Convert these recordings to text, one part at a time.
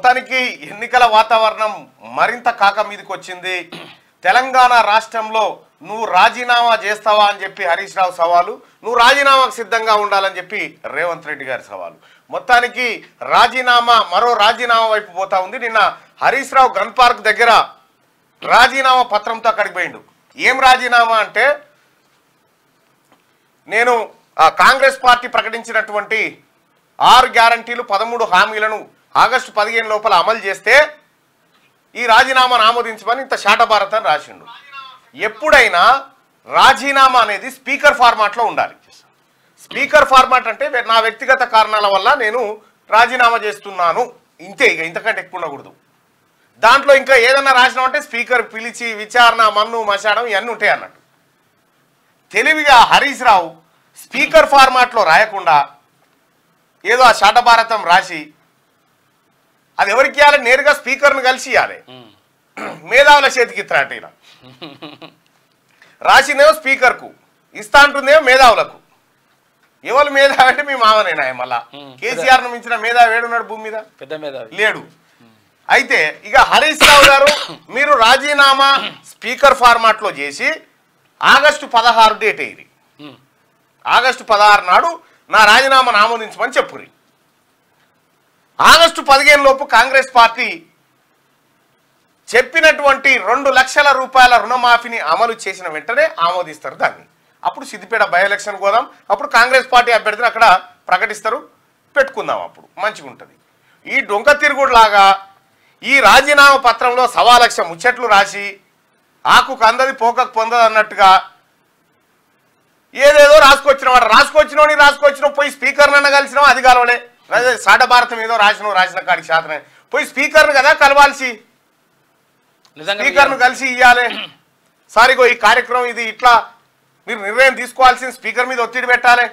మొత్తానికి ఎన్నికల వాతావరణం మరింత కాక మీదకి వచ్చింది. తెలంగాణ రాష్ట్రంలో నువ్వు రాజీనామా చేస్తావా అని చెప్పి హరీష్ రావు సవాలు, నువ్వు రాజీనామాకు సిద్ధంగా ఉండాలని చెప్పి రేవంత్ రెడ్డి గారి సవాలు. మొత్తానికి మరో రాజీనామా వైపు పోతా ఉంది. నిన్న హరీష్ రావు గన్ పార్క్ దగ్గర రాజీనామా పత్రంతో అక్కడికి పోయిండు. ఏం రాజీనామా అంటే, నేను కాంగ్రెస్ పార్టీ ప్రకటించినటువంటి 6 గ్యారంటీలు 13 హామీలను ఆగస్టు 15 లోపల అమలు చేస్తే ఈ రాజీనామాను ఆమోదించమని ఇంత శాటభారత్ అని రాసిండు. ఎప్పుడైనా రాజీనామా అనేది స్పీకర్ ఫార్మాట్లో ఉండాలి. స్పీకర్ ఫార్మాట్ అంటే నా వ్యక్తిగత కారణాల వల్ల నేను రాజీనామా చేస్తున్నాను, ఇంతే, ఇక ఇంతకంటే ఎక్కువ ఉండకూడదు. దాంట్లో ఇంకా ఏదన్నా రాసినామంటే స్పీకర్ పిలిచి విచారణ, మన్ను మశాడం ఇవన్నీ ఉంటాయి అన్నట్టు. తెలివిగా హరీష్ రావు స్పీకర్ ఫార్మాట్లో రాయకుండా ఏదో ఆ శాటభారతం రాసి అది ఎవరికి ఇవ్వాలి, నేరుగా స్పీకర్ను కలిసి ఇవ్వాలి. మేధావుల చేతికి ఇస్తారట ఇలా రాసినేమో స్పీకర్కు, ఇస్తా అంటుందేమో మేధావులకు. ఎవరు మేధావి అంటే మీ మామనేనా? మళ్ళా కేసీఆర్ ను మించిన మేధావి ఏడున్నాడు భూమి మీద? పెద్ద మేధావి లేడు. అయితే ఇక హరీష్ రావు గారు మీరు రాజీనామా స్పీకర్ ఫార్మాట్ లో చేసి ఆగస్టు 16 డేట్ అయ్యి ఆగస్టు 16 నాడు నా రాజీనామాను ఆమోదించమని చెప్పురి. ఆగస్టు 15 లోపు కాంగ్రెస్ పార్టీ చెప్పినటువంటి 2 లక్షల రూపాయల రుణమాఫీని అమలు చేసిన వెంటనే ఆమోదిస్తారు దాన్ని. అప్పుడు సిద్దిపేట బై ఎలక్షన్ పోదాం, అప్పుడు కాంగ్రెస్ పార్టీ అభ్యర్థిని అక్కడ ప్రకటిస్తారు, పెట్టుకుందాం, అప్పుడు మంచిగా ఉంటుంది. ఈ డొంక తిరుగుడు లాగా ఈ రాజీనామా పత్రంలో 1.25 లక్ష ముచ్చట్లు రాసి ఆకుకు అందది పోకకు పొందదు అన్నట్టుగా ఏదేదో రాసుకొచ్చినావు పోయి స్పీకర్ నన్న కలిసినావు, అది కలవలే. సాట భారతం ఏదో రాసిన కాడికి శాతం పోయి స్పీకర్ను కదా కలవాల్సి, స్పీకర్ను కలిసి ఇవ్వాలి. సారిగో ఈ కార్యక్రమం ఇది ఇట్లా మీరు నిర్ణయం తీసుకోవాల్సిన స్పీకర్ మీద ఒత్తిడి పెట్టాలి.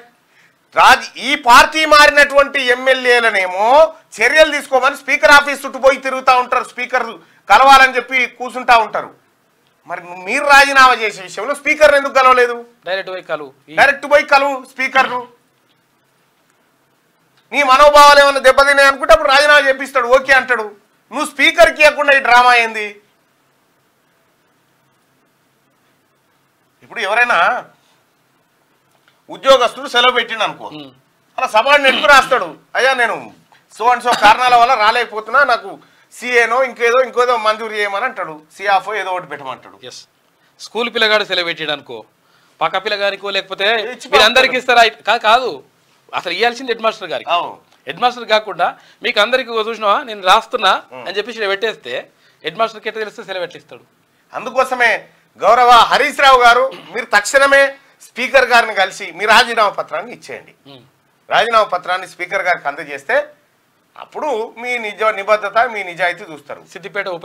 ఈ పార్టీ మారినటువంటి ఎమ్మెల్యేలనేమో చర్యలు తీసుకోమని స్పీకర్ ఆఫీస్ చుట్టూ పోయి తిరుగుతూ ఉంటారు, స్పీకర్ కలవాలని చెప్పి కూర్చుంటా ఉంటారు. మరి మీరు రాజీనామా చేసే విషయంలో స్పీకర్ ఎందుకు కలవలేదు? డైరెక్ట్ పోయి కలువు స్పీకర్ను. నీ మనోభావాలు ఏమన్నా దెబ్బతిన్నాయి అనుకుంటే అప్పుడు రాజీనామా చేపిస్తాడు, ఓకే అంటాడు. నువ్వు స్పీకర్కి ఇవ్వకుండా ఈ డ్రామా ఏంది? ఇప్పుడు ఎవరైనా ఉద్యోగస్తుడు సెలవు పెట్టిండు అనుకో, అలా సబార్డినేట్కు రాస్తాడు, అయ్యా నేను సో అండ్ సో కారణాల వల్ల రాలేకపోతున్నా, నాకు సిఏనో ఇంకేదో మంజూరు చేయమని అంటాడు, సిఆఫో ఏదో ఒకటి పెట్టమంటాడు. స్కూల్ పిల్లగాడు సెలవు పెట్టాడు అనుకో, పక్క పిల్లగానికో లేకపోతే మీరు అందరికి ఇస్తారా? కాదు, అసలు ఇవ్వాల్సింది హెడ్ మాస్టర్ గారికి. హెడ్ మాస్టర్ కాకుండా మీకు అందరికి చూసినావా నేను రాస్తున్నా అని చెప్పి పెట్టేస్తే హెడ్ మాస్టర్కి ఎట్లా తెలిస్తే సెలవు ఎట్లా ఇస్తాడు? అందుకోసమే గౌరవ హరీష్ రావు గారు మీరు తక్షణమే స్పీకర్ గారిని కలిసి మీ రాజీనామా పత్రాన్ని ఇచ్చేయండి. రాజీనామా పత్రాన్ని స్పీకర్ గారికి అందజేస్తే అప్పుడు మీ నిబద్ధత మీ నిజాయితీ చూస్తారు. సిద్దిపేట ఉప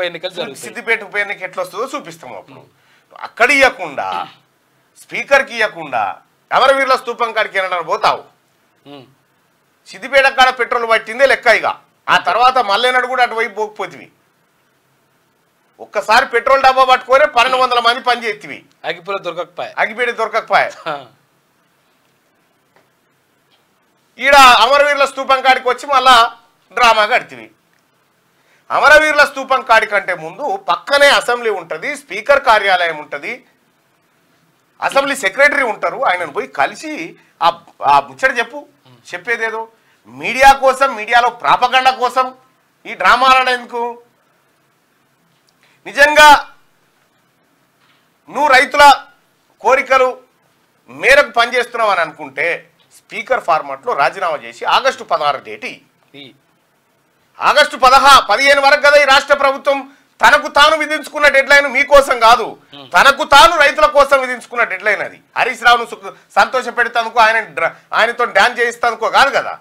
ఎన్నిక ఎట్లా వస్తుందో చూపిస్తాము. అప్పుడు అక్కడ ఇవ్వకుండా స్పీకర్కి ఇవ్వకుండా అమరవీరుల స్తూపం కాడికి వెళ్ళడానికి పోతావు. సిద్దిపేట కాడ పెట్రోల్ పట్టిందే లెక్క. ఇక ఆ తర్వాత మళ్ళీనాడు కూడా అటువైపు పోకపోతివి. ఒక్కసారి పెట్రోల్ డబ్బా పట్టుకొని 1200 మంది పని చేతివి, అగిపేట దొరకకపోయా. ఈడ అమరవీరుల స్తూపం కాడికి వచ్చి మళ్ళా డ్రామా కడితివి. అమరవీరుల స్తూపం కాడి కంటే ముందు పక్కనే అసెంబ్లీ ఉంటుంది, స్పీకర్ కార్యాలయం ఉంటుంది, అసెంబ్లీ సెక్రటరీ ఉంటారు. ఆయనను పోయి కలిసి ఆ ముచ్చట చెప్పేదేదో మీడియా కోసం, మీడియాలో ప్రాపగండా కోసం ఈ డ్రామాలు ఎందుకు? నిజంగా నువ్వు రైతుల కోరికలు మేరకు పనిచేస్తున్నావు అని అనుకుంటే స్పీకర్ ఫార్మాట్లో రాజీనామా చేసి ఆగస్టు 16 డేట్. ఆగస్టు 15 వరకు కదా ఈ రాష్ట్ర ప్రభుత్వం తనకు తాను విధించుకున్న డెడ్లైన్, మీకోసం కాదు, తనకు తాను రైతుల కోసం విధించుకున్న డెడ్లైన్ అది. హరీష్ రావును సంతోష పెడతానుకో, ఆయనతో డ్యాన్స్ చేయిస్తానుకో కాదు కదా.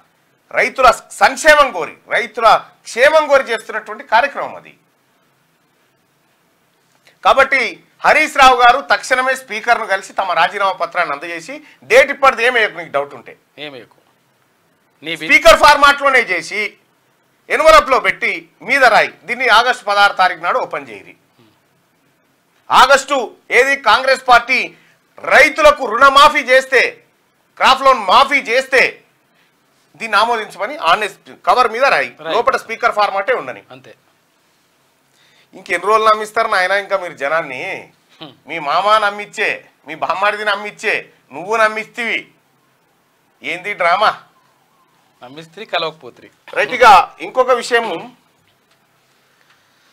రైతుల సంక్షేమం కోరి, రైతుల క్షేమం కోరి చేస్తున్నటువంటి కార్యక్రమం అది. కాబట్టి హరీష్ రావు గారు తక్షణమే స్పీకర్ను కలిసి తమ రాజీనామా పత్రాన్ని అందజేసి డేట్ ఇప్పటిది ఏమేయకు, నీకు డౌట్ ఉంటే స్పీకర్ ఫార్మాట్లోనే చేసి ఎన్వలప్లో పెట్టి మీద రాయి, దీన్ని ఆగస్టు 16 తారీఖు నాడు ఓపెన్ చేయరి. ఆగస్టు కాంగ్రెస్ పార్టీ రైతులకు రుణమాఫీ చేస్తే, క్రాప్ లోన్ మాఫీ చేస్తే దీన్ని ఆమోదించమని ఆన్ కవర్ మీద రాయి, లోపల స్పీకర్ ఫార్మాటే ఉండని. అంతే. ఇంకెన్ని రోజులు నమ్మిస్తారు నాయన? ఇంకా మీరు జనాన్ని మీ మామ నమ్మిచ్చే, మీ బామ్మాడిది నమ్మిచ్చే, నువ్వు నమ్మిస్తీవి. ఏంది డ్రామా? నమ్మిస్త్రీ కలవకపోత్రి. రైట్గా ఇంకొక విషయము,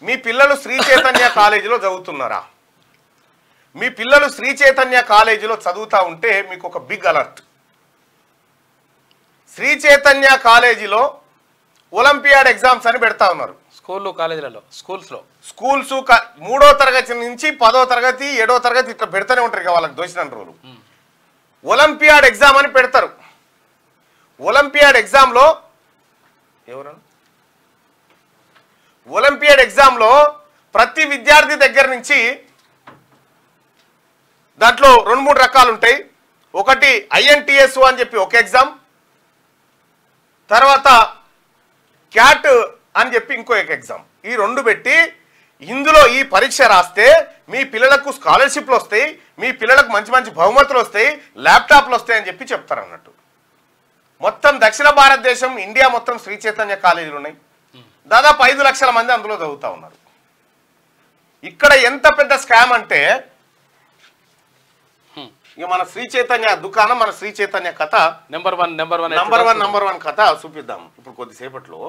మీ పిల్లలు శ్రీ చైతన్య కాలేజీలో చదువుతున్నారా? మీ పిల్లలు శ్రీ చైతన్య కాలేజీలో చదువుతా ఉంటే మీకు ఒక బిగ్ అలర్ట్. శ్రీ చైతన్య కాలేజీలో ఒలింపియాడ్ ఎగ్జామ్స్ అని పెడతా ఉన్నారు. స్కూళ్ళు కాలేజీలలో స్కూల్స్ 3వ తరగతి నుంచి 10వ తరగతి 7వ తరగతి ఇట్లా పెడతానే ఉంటారు ఇక వాళ్ళకి దోచిన రోజులు. ఒలింపియాడ్ ఎగ్జామ్ అని పెడతారు. ఒలింపియాడ్ ఎగ్జామ్లో ఒలింపియాడ్ ఎగ్జామ్లో ప్రతి విద్యార్థి దగ్గర నుంచి దాంట్లో 2-3 రకాలు ఉంటాయి. ఒకటి INTS అని చెప్పి ఒక ఎగ్జామ్, తర్వాత క్యాట్ అని చెప్పి ఇంకో ఎగ్జామ్. ఈ 2 పెట్టి ఇందులో ఈ పరీక్ష రాస్తే మీ పిల్లలకు స్కాలర్షిప్లు వస్తాయి, మీ పిల్లలకు మంచి మంచి బహుమతులు వస్తాయి, ల్యాప్టాప్లు వస్తాయి అని చెప్పి చెప్తారు అన్నట్టు. మొత్తం దక్షిణ భారతదేశం, ఇండియా మొత్తం శ్రీ చైతన్య కాలేజీలు ఉన్నాయి. దాదాపు 5 లక్షల మంది అందులో చదువుతా ఉన్నారు. ఇక్కడ ఎంత పెద్ద స్కామ్ అంటే ఇక మన శ్రీ చైతన్య దుకాణం, మన శ్రీ చైతన్య కథ నెంబర్ వన్ కథ చూపిద్దాం ఇప్పుడు కొద్దిసేపట్లో.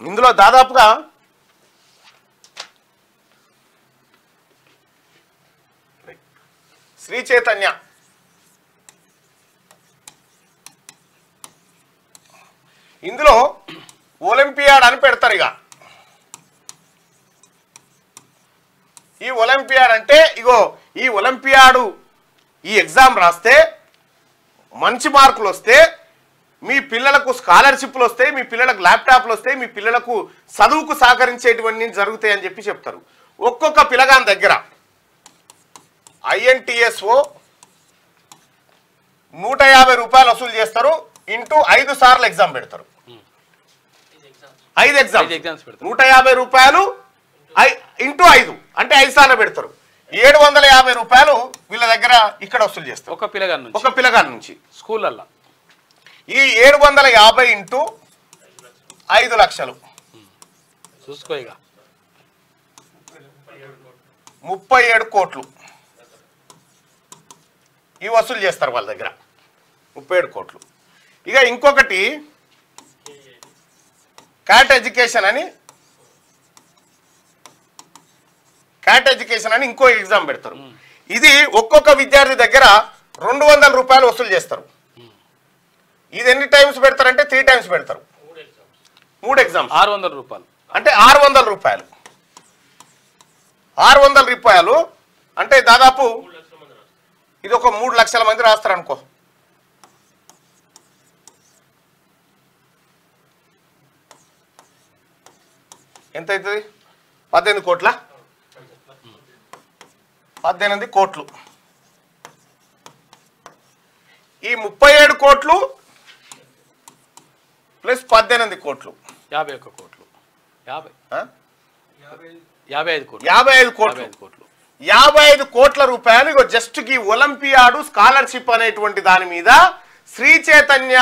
ఇందులో దాదాపుగా శ్రీ చైతన్య ఇందులో ఒలింపియాడ్ అని పెడతారు. ఇక ఈ ఒలింపియాడ్ అంటే ఇగో ఈ ఒలింపియాడు ఈ ఎగ్జామ్ రాస్తే మంచి మార్కులు వస్తే మీ పిల్లలకు స్కాలర్షిప్లు వస్తాయి, మీ పిల్లలకు ల్యాప్టాప్లు వస్తాయి, మీ పిల్లలకు చదువుకు సహకరించేటువంటి జరుగుతాయి అని చెప్పి చెప్తారు. ఒక్కొక్క పిల్లగాని దగ్గర INTSO 150 రూపాయలు వసూలు చేస్తారు. ఇంటూ 5 సార్లు ఎగ్జామ్ పెడతారు. 5 ఎగ్జామ్స్ 150 రూపాయలు ఇంటూ 5 అంటే 5 సార్లు పెడతారు. 750 రూపాయలు వీళ్ళ దగ్గర ఇక్కడ వసూలు చేస్తారు ఒక పిల్లగాని నుంచి స్కూళ్ళల్లో. ఈ 750 ఇంటూ 5 లక్షలు చూసుకో, ఇక 37 కోట్లు ఇవి వసూలు చేస్తారు వాళ్ళ దగ్గర, 37 కోట్లు. ఇక ఇంకొకటి క్యాట్ ఎడ్యుకేషన్ అని ఇంకో ఎగ్జామ్ పెడతారు. ఇది ఒక్కొక్క విద్యార్థి దగ్గర 200 రూపాయలు వసూలు చేస్తారు. ఇది ఎన్ని టైమ్స్ పెడతారంటే 3 టైమ్స్ పెడతారు. 3 ఎగ్జామ్స్ 600 రూపాయలు అంటే 600 రూపాయలు. 600 రూపాయలు అంటే దాదాపు ఇది ఒక 3 లక్షల మంది రాస్తారు అనుకో. ఎంత అవుతుంది? 18 కోట్ల 18 కోట్లు. ఈ 37 కోట్లు ప్లస్ 18 కోట్లు 51 కోట్లు 55 కోట్లు 55 కోట్ల రూపాయలు ఇగో జస్ట్ కి ఒలింపియాడు స్కాలర్షిప్ అనేటువంటి దాని మీద శ్రీ చైతన్య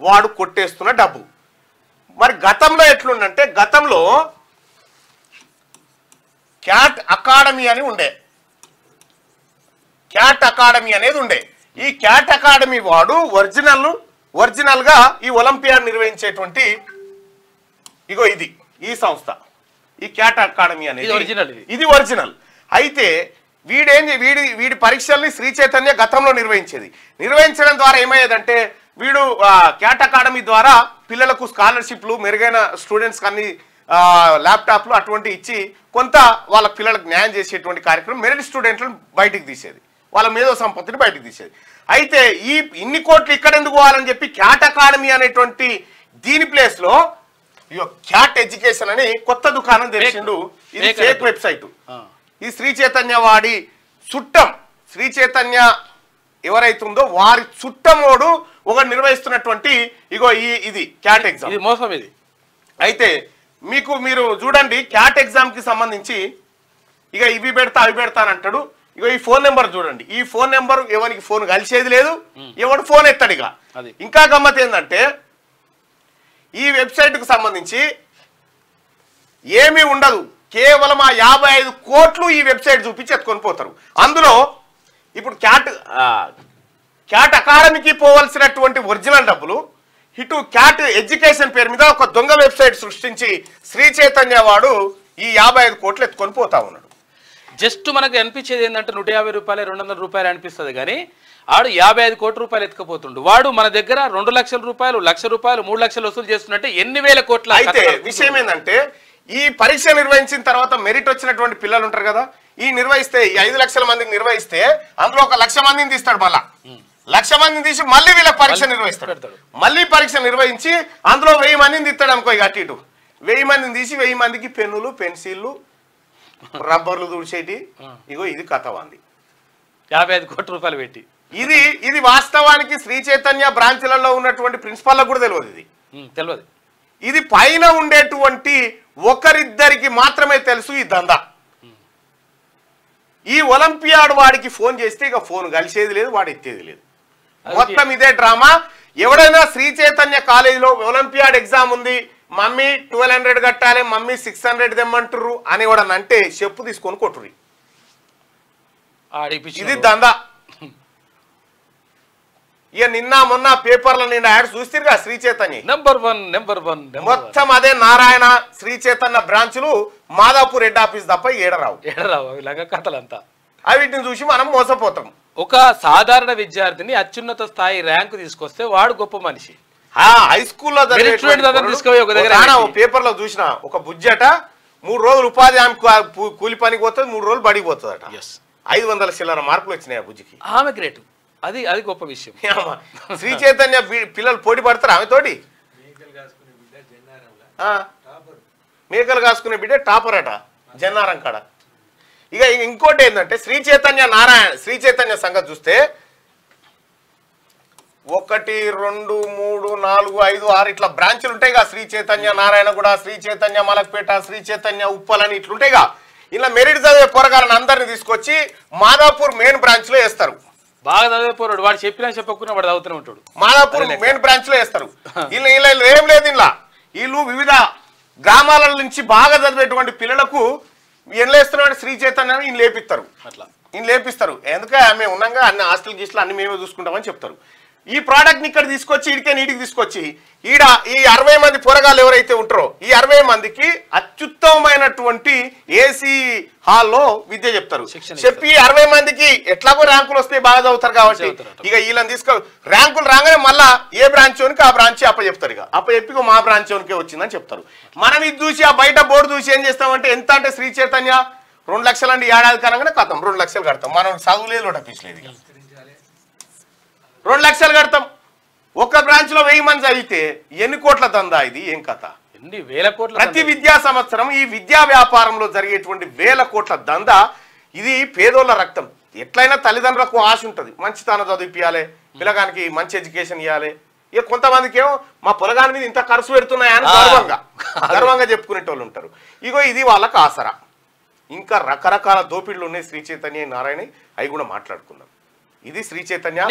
వాడు కొట్టేస్తున్న డబ్బు. మరి గతంలో ఎట్లుందంటే గతంలో క్యాట్ అకాడమీ అని ఉండే, క్యాట్ అకాడమీ అనేది ఉండే. ఈ క్యాట్ అకాడమీ వాడు ఒరిజినల్ గా ఈ ఒలింపియాడ్ నిర్వహించేటువంటి ఇగో ఇది ఈ సంస్థ, ఈ క్యాట్ అకాడమీ అనేది ఇది ఒరిజినల్. అయితే వీడి పరీక్షల్ని శ్రీ చైతన్య గతంలో నిర్వహించడం ద్వారా ఏమయ్యేదంటే వీడు క్యాట్ అకాడమీ ద్వారా పిల్లలకు స్కాలర్షిప్లు, మెరుగైన స్టూడెంట్స్ అన్ని ల్యాప్టాప్లు అటువంటి ఇచ్చి కొంత వాళ్ళ పిల్లలకు న్యాయం చేసేటువంటి కార్యక్రమం, మెరిట్ స్టూడెంట్లను బయటికి తీసేది, వాళ్ళ మేధో సంపత్తిని బయటికి తీసేది. అయితే ఈ ఇన్ని కోట్లు ఇక్కడ ఎందుకు పోవాలని చెప్పి క్యాట్ అకాడమీ అనేటువంటి దీని ప్లేస్ లో క్యాట్ ఎడ్యుకేషన్ అని కొత్త దుకాణం తెరిచిండు. ఇది ఫేక్ వెబ్సైట్. ఈ శ్రీ చైతన్య వాడి చుట్టం, శ్రీ చైతన్య ఎవరైతుందో వారి చుట్టమోడు ఒక నిర్వహిస్తున్నటువంటి ఇగో ఇది క్యాట్ ఎగ్జామ్. ఇది మోసం ఇది. అయితే మీరు చూడండి క్యాట్ ఎగ్జామ్ కి సంబంధించి ఇక ఇవి పెడతా అవి పెడతానంటాడు. ఇగో ఈ ఫోన్ నెంబర్ చూడండి, ఈ ఫోన్ నెంబర్ ఎవరికి ఫోన్ కలిసేది లేదు, ఎవడు ఫోన్ ఎత్తాడు. ఇక ఇంకా గమ్మత్ ఏంటంటే ఈ వెబ్సైట్కు సంబంధించి ఏమీ ఉండదు, కేవలం ఆ 55 కోట్లు ఈ వెబ్సైట్ చూపించి ఎత్తుకొని పోతారు. అందులో ఇప్పుడు క్యాట్ అకాడమీకి పోవలసినటువంటి ఒరిజినల్ డబ్బులు ఇటు క్యాట్ ఎడ్యుకేషన్ పేరు మీద ఒక దొంగ వెబ్సైట్ సృష్టించి శ్రీ చైతన్య వాడు ఈ 55 కోట్లు ఎత్తుకొని పోతా ఉన్నాడు. జస్ట్ మనకు అనిపించేది ఏంటంటే 150 రూపాయలు 200 రూపాయలు అనిపిస్తుంది కానీ ఆడు 55 కోట్ల రూపాయలు ఎత్తుకపోతుండు. వాడు మన దగ్గర 2 లక్షల రూపాయలు, 1,00,000 రూపాయలు, 3 లక్షలు వసూలు చేస్తున్నట్టే ఎన్ని వేల కోట్ల. అయితే విషయం ఏంటంటే ఈ పరీక్ష నిర్వహించిన తర్వాత మెరిట్ వచ్చినటువంటి పిల్లలు ఉంటారు కదా, ఈ నిర్వహిస్తే 5 లక్షల మందికి నిర్వహిస్తే అందులో 1,00,000 మందిని తీస్తాడు. మళ్ళా 1,00,000 మందిని తీసి మళ్ళీ వీళ్ళకి పరీక్ష నిర్వహిస్తాడు. మళ్ళీ పరీక్ష నిర్వహించి అందులో 1000 మందిని తీస్తాడు అనుకో. ఇక అటు ఇటు 1000 మందిని తీసి 1000 మందికి పెన్నులు, పెన్సిళ్ళు, రబ్బర్లు తుడిచేటి. ఇగో ఇది కథ ఉంది 55 కోట్ల రూపాయలు పెట్టి. ఇది వాస్తవానికి శ్రీ చైతన్య బ్రాంచ్లలో ఉన్నటువంటి ప్రిన్సిపాల్లకు కూడా తెలియదు. ఇది పైన ఉండేటువంటి ఒకరిద్దరికి మాత్రమే తెలుసు ఈ దందా. ఈ ఒలింపియాడ్ వాడికి ఫోన్ చేస్తే ఇక ఫోన్ కలిసేది లేదు, వాడు ఎత్తేది లేదు. మొత్తం ఇదే డ్రామా. ఎవడైనా శ్రీ చైతన్య కాలేజీలో ఒలింపియాడ్ ఎగ్జామ్ ఉంది, మమ్మీ 1200 కట్టాలి, మమ్మీ 600 తెమ్మంటారు అని ఎవడన్నా అంటే చెప్పు తీసుకొని కొట్టుర్రి. ఇది దందా. ఇక నిన్న మొన్న పేపర్ల నిండా యాడ్ చూస్తారుగా శ్రీ చైతన్య నెంబర్ వన్ మొత్తం అదే నారాయణ శ్రీ చైతన్య బ్రాంచ్లు మాదాపూర్ హెడ్ ఆఫీస్ తప్ప ఏడరావు ఇలాగా కథలంతా. వీటిని చూసి మనం మోసపోతాం. ఒక సాధారణ విద్యార్థిని అత్యున్నత స్థాయి ర్యాంకు తీసుకొస్తే వాడు గొప్ప మనిషి. హై స్కూల్లో పేపర్ లో చూసిన ఒక బుజ్జట 3 రోజులు ఉపాధి హామీ కూలి పనికి పోతుంది, 3 రోజులు బడికి పోతుందట. 500 చిల్లర మార్కులు వచ్చినాయి ఆ బుజ్జికి. ఆమె గ్రేట్. అది గొప్ప విషయం. శ్రీ చైతన్య పిల్లలు పోటీ పడతారు ఆమె తోటి. మేకలు కాసుకునే బిడ్డ టాపర్ అట జన్నారం కాడ. ఇక ఇంకోటి ఏంటంటే శ్రీ చైతన్య సంగతి చూస్తే 1, 2, 3, 4, 5, 6 ఇట్లా బ్రాంచ్లు ఉంటాయిగా. శ్రీ చైతన్య నారాయణగూడ, శ్రీ చైతన్య మలక్పేట, శ్రీ చైతన్య ఉప్పలని ఇట్లుంటాయిగా. ఇలా మెరిట్ చదివే పోరగాళ్ళని అందరినీ తీసుకొచ్చి మాదాపూర్ మెయిన్ బ్రాంచ్ లో వేస్తారు. బాగా చదివేపోరాడు, వాడు చెప్పినా చెప్పకుండా వాడు చదువుతూనే ఉంటాడు. మాదాపూర్ మెయిన్ బ్రాంచ్ లో వేస్తారు. వీళ్ళు ఏం లేదు, ఇలా వీళ్ళు వివిధ గ్రామాల నుంచి బాగా చదివేటువంటి పిల్లలకు ఏం లేస్తున్నాడు శ్రీ చైతన్య ఈయన లేపిస్తారు. ఈయన లేపిస్తారు ఎందుకంటే మేము ఉన్నాగా అన్ని హాస్టల్ గీస్టులు అన్ని మేమే చూసుకుంటామని చెప్తారు. ఈ ప్రోడక్ట్ ని ఇక్కడ తీసుకొచ్చి నీటికి తీసుకొచ్చి ఈ 60 మంది పోరగాళ్ళు ఎవరైతే ఉంటారో ఈ 60 మందికి అత్యుత్తమమైనటువంటి ఏసీ హాల్లో విద్య చెప్తారు. చెప్పి 60 మందికి ఎట్లాగో ర్యాంకులు వస్తే బాగా చదువుతారు కాబట్టి ఇక వీళ్ళని ర్యాంకులు రాగానే మళ్ళా ఏ బ్రాంచ్ ఓనికి ఆ బ్రాంచ్ అప్పచెప్తారు. ఇక అప్పచెప్పి మా బ్రాంచ్ ఓనికే వచ్చిందని చెప్తారు. మనం ఇది చూసి ఆ బయట బోర్డు చూసి ఏం చేస్తామంటే ఎంత అంటే శ్రీ చైతన్య 2 లక్షలు అంటే ఏడాది కనగానే కథం 2 లక్షలు కడతాం. మనం చదువులేదు డబ్బించలేదు, 2 లక్షలు కడతాం. ఒక్క బ్రాంచ్ లో 1000 మంది చదివితే ఎన్ని కోట్ల దందా ఇది, ఏం కథ? ఎన్ని వేల కోట్ల. ప్రతి విద్యా సంవత్సరం ఈ విద్యా వ్యాపారంలో జరిగేటువంటి వేల కోట్ల దందా. ఇది పేదోళ్ళ రక్తం. ఎట్లయినా తల్లిదండ్రులకు ఆశ ఉంటుంది, మంచితనం చదివిపియాలి, పిల్లగానికి మంచి ఎడ్యుకేషన్ ఇవ్వాలి. ఇక కొంతమందికి ఏమో మా పొలగాని మీద ఇంత ఖర్చు పెడుతున్నాయని గర్వంగా చెప్పుకునేటోళ్ళు ఉంటారు. ఇగో ఇది వాళ్ళకు ఆసరా. ఇంకా రకరకాల దోపిడులు ఉన్నాయి శ్రీ చైతన్య నారాయణ, అవి కూడా మాట్లాడుకుందాం. ఇది శ్రీ చైతన్య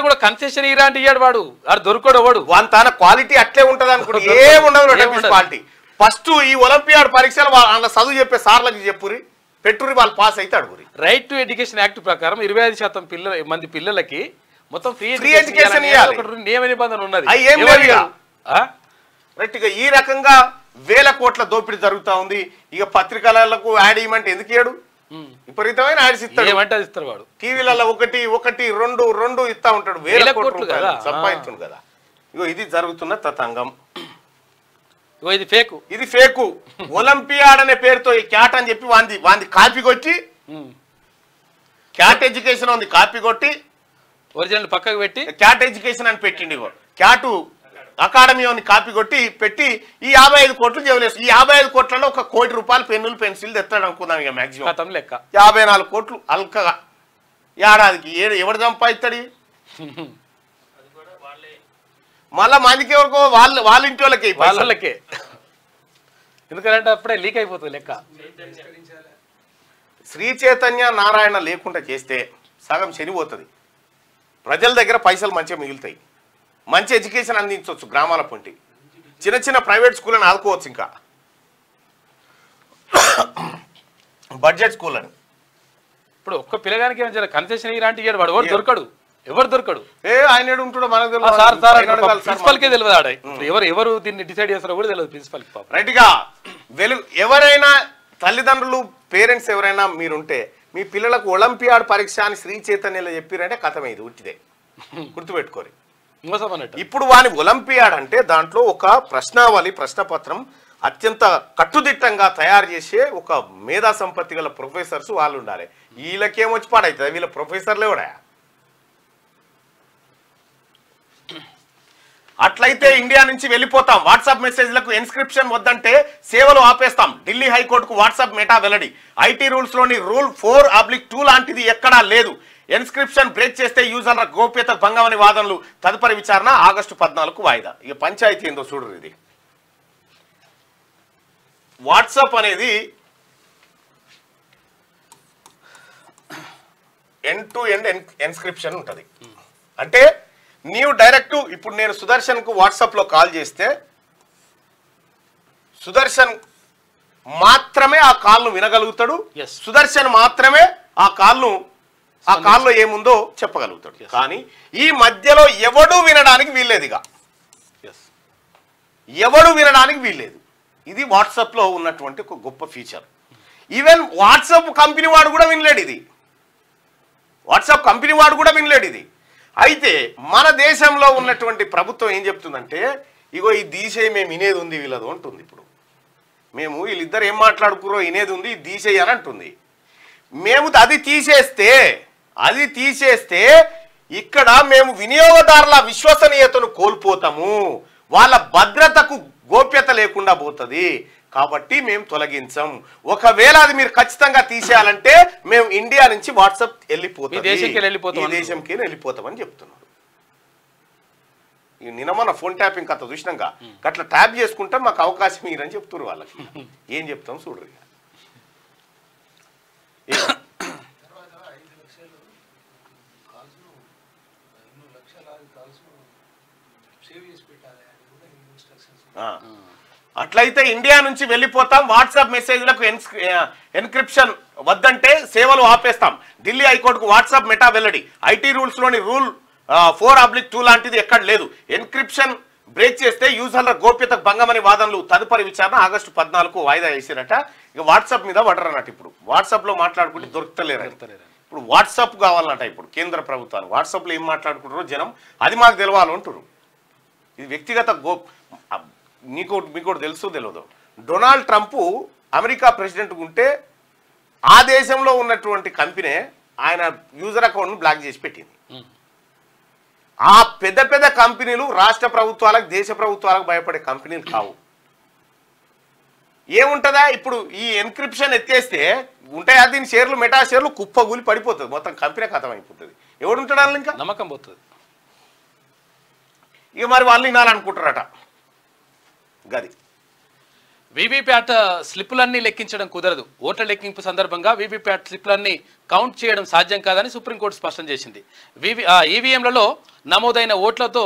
కూడా కన్సెషన్ ఇలాంటి ఇయ్యాడు వాడు దొరకడు. వాడు తన క్వాలిటీ అట్లే ఉంటది అనుకుంటే ఏముండదు క్వాలిటీ. ఫస్ట్ ఈ ఒలింపియాడ్ పరీక్షలు వాళ్ళ చదువు చెప్పే సార్లకు చెప్పురి పెట్టురి, వాళ్ళు పాస్ అయితే అడుగురి. రైట్ టు ఎడ్యుకేషన్ యాక్ట్ ప్రకారం 25% మంది పిల్లలకి మొత్తం ఫ్రీ ఎడ్యుకేషన్ నియమ నిబంధన ఉన్నది. రైట్. ఇక ఈ రకంగా వేల కోట్ల దోపిడీ జరుగుతా ఉంది. ఇక పత్రికలకు యాడ్ ఇవ్వమంటే ఎందుకు ఇయ్యడు? విపరీతమైన యాడ్స్ ఇస్తాడు వాడు. టీవీలలో 1, 1, 2 ఇస్తా ఉంటాడు. వేల కోట్లు సంపాదించుండు కదా. ఇగో ఇది జరుగుతున్న తతంగం. ఇది ఫేకు. ఒలింపియాడ్ అనే పేరుతో ఈ క్యాట్ అని చెప్పి వాంది కాపీ కొట్టి, క్యాట్ ఎడ్యుకేషన్ ఉంది కాపీ కొట్టి ఒరిజినల్ పక్కకు పెట్టి క్యాట్ ఎడ్యుకేషన్ అని పెట్టిండి. క్యాటు అకాడమీ అని కాపీ కొట్టి పెట్టి ఈ 55 కోట్లు జవలేసు. ఈ 55 కోట్లలో 1 కోటి రూపాయలు పెన్నులు పెన్సిల్ తెస్తాడు అనుకుందాం. ఇక మాక్సిమం లెక్క 54 కోట్లు అల్కగా ఏడాదికి. ఎవడు సంపాదిస్తాడు? మళ్ళా మందికి ఎవరికో వాళ్ళ ఇంటి వాళ్ళకే. ఎందుకంటే అప్పుడే లీక్ అయిపోతుంది లెక్క. శ్రీ చైతన్య నారాయణ లేకుండా చేస్తే సగం చెనిపోతుంది. ప్రజల దగ్గర పైసలు మంచిగా మిగులుతాయి, మంచి ఎడ్యుకేషన్ అందించవచ్చు, గ్రామాల పొంటి చిన్న చిన్న ప్రైవేట్ స్కూళ్ళని ఆదుకోవచ్చు, ఇంకా బడ్జెట్ స్కూళ్ళని. ఇప్పుడు ఒక్క పిల్లగానికి ఏమైనా కన్సెషన్ ఇలాంటి ఇయ్యాడు, వాడు ఎవరు దొరకడు. ఆయన ఉంటాడో మనకు ప్రిన్సిపల్కే తెలియదు ఆడ. ఎవరు దీన్ని డిసైడ్ చేస్తారో కూడా తెలియదు ప్రిన్సిపల్. రైట్గా ఎవరైనా తల్లిదండ్రులు పేరెంట్స్ ఎవరైనా మీరుంటే మీ పిల్లలకు ఒలింపియాడ్ పరీక్ష అని శ్రీ చైతన్యలో చెప్పారంటే కథమే, ఇది ఉట్టిదే, గుర్తుపెట్టుకోరు. ఇప్పుడు వాని ఒలింపియాడ్ అంటే దాంట్లో ఒక ప్రశ్నావళి ప్రశ్నపత్రం అత్యంత కట్టుదిట్టంగా తయారు చేసే ఒక మేధా సంపత్తి గల ప్రొఫెసర్స్ వాళ్ళు ఉండాలి. వీళ్ళకేమొచ్చి పాడవుతుంది, వీళ్ళ ప్రొఫెసర్లే కూడా. అట్లయితే ఇండియా నుంచి వెళ్ళిపోతాం, వాట్సాప్ మెసేజ్లకు ఇన్స్క్రిప్షన్ వద్దంటే సేవలు ఆపేస్తాం. ఢిల్లీ హైకోర్టుకు వాట్సాప్ మెటా వెల్లడి. ఐటీ రూల్స్ లోని రూల్ 4/2 లాంటిది ఎక్కడా లేదు. ఇన్స్క్రిప్షన్ బ్రేక్ చేస్తే యూజర్ల గోప్యత భంగం అని వాదనలు. తదుపరి విచారణ ఆగస్టు 14కు వాయిదా. ఇక పంచాయతీ ఏందో చూడరు. ఇది వాట్సాప్ అనేది ఎండ్ టు ఎండ్ ఇన్స్క్రిప్షన్ ఉంటుంది. అంటే నీవు డైరెక్ట్ ఇప్పుడు నేను సుదర్శన్కు వాట్సాప్లో కాల్ చేస్తే సుదర్శన్ మాత్రమే ఆ కాల్ను వినగలుగుతాడు, సుదర్శన్ మాత్రమే ఆ కాల్లో ఏముందో చెప్పగలుగుతాడు. కానీ ఈ మధ్యలో ఎవడు వినడానికి వీల్లేదుగా, ఎవడు వినడానికి వీల్లేదు. ఇది వాట్సాప్లో ఉన్నటువంటి ఒక గొప్ప ఫీచర్. ఈవెన్ వాట్సాప్ కంపెనీ వాడు కూడా వినలేడు ఇది, వాట్సాప్ కంపెనీ వాడు కూడా వినలేడు ఇది. అయితే మన దేశంలో ఉన్నటువంటి ప్రభుత్వం ఏం చెప్తుందంటే, ఇగో ఈ దీసేయి మేము వినేది ఉంది వీళ్ళదు అంటుంది. ఇప్పుడు మేము వీళ్ళిద్దరు ఏం మాట్లాడుకురో వినేది ఉంది, దీసేయి అని అంటుంది. మేము అది తీసేస్తే ఇక్కడ మేము వినియోగదారుల విశ్వసనీయతను కోల్పోతాము, వాళ్ళ భద్రతకు గోప్యత లేకుండా పోతుంది. కాబట్టి మేము తొలగించాం. ఒకవేళ అది మీరు ఖచ్చితంగా తీసేయాలంటే మేము ఇండియా నుంచి వాట్సాప్ వెళ్ళిపోతాం, దేశంకి వెళ్ళిపోతామని చెప్తున్నాడు. నిన్న మన ఫోన్ ట్యాపింగ్ కథ చూసినాక అట్లా ట్యాప్ చేసుకుంటే మాకు అవకాశం ఇరని చెప్తున్నారు. వాళ్ళకి ఏం చెప్తాం చూడరు. అట్లయితే ఇండియా నుంచి వెళ్ళిపోతాం, వాట్సాప్ మెసేజ్లకు ఎన్క్రిప్షన్ వద్దంటే సేవలు ఆపేస్తాం. ఢిల్లీ హైకోర్టుకు వాట్సాప్ మెటా వెల్లడి. ఐటీ రూల్స్ లోని రూల్ 4/2 లాంటిది ఎక్కడ లేదు. ఎన్క్రిప్షన్ బ్రేక్ చేస్తే యూజర్ల గోప్యత భంగమని వాదనలు. తదుపరి విచారణ ఆగస్టు 14కు వాయిదా వేసిరట. ఇక వాట్సాప్ మీద పడరన్నట్టు. ఇప్పుడు వాట్సాప్ లో మాట్లాడుకుంటే దొరుకుతలేరు. ఇప్పుడు వాట్సాప్ కావాలన్నట. ఇప్పుడు కేంద్ర ప్రభుత్వాలు వాట్సాప్ లో ఏం మాట్లాడుకుంటారో జనం అది మాకు తెలవాలి అంటారు. ఇది వ్యక్తిగత మీకు తెలుసో తెలియదు, డొనాల్డ్ ట్రంప్ అమెరికా ప్రెసిడెంట్ ఉంటే ఆ దేశంలో ఉన్నటువంటి కంపెనీ ఆయన యూజర్ అకౌంట్ను బ్లాక్ చేసి పెట్టింది. ఆ పెద్ద పెద్ద కంపెనీలు రాష్ట్ర ప్రభుత్వాలకు దేశ ప్రభుత్వాలకు భయపడే కంపెనీలు కావు. ఏముంటుందా ఇప్పుడు ఈ ఎన్క్రిప్షన్ ఎత్తేస్తే ఉంటాయా దీని షేర్లు, మెటా షేర్లు కుప్పగూలి పడిపోతుంది, మొత్తం కంపెనీ ఖతం అయిపోతుంది. ఎవడుంటాడు ఇంకా నమ్మకం పోతుంది. ఇక మరి వాళ్ళు వినాలనుకుంటారట. గది వీవీప్యాట్ స్లిప్పులన్నీ లెక్కించడం కుదరదు. ఓట్ల లెక్కింపు సందర్భంగా వీవీప్యాట్ స్లిప్పులన్నీ కౌంట్ చేయడం సాధ్యం కాదని సుప్రీంకోర్టు స్పష్టం చేసింది. ఈవీఎంలలో నమోదైన ఓట్లతో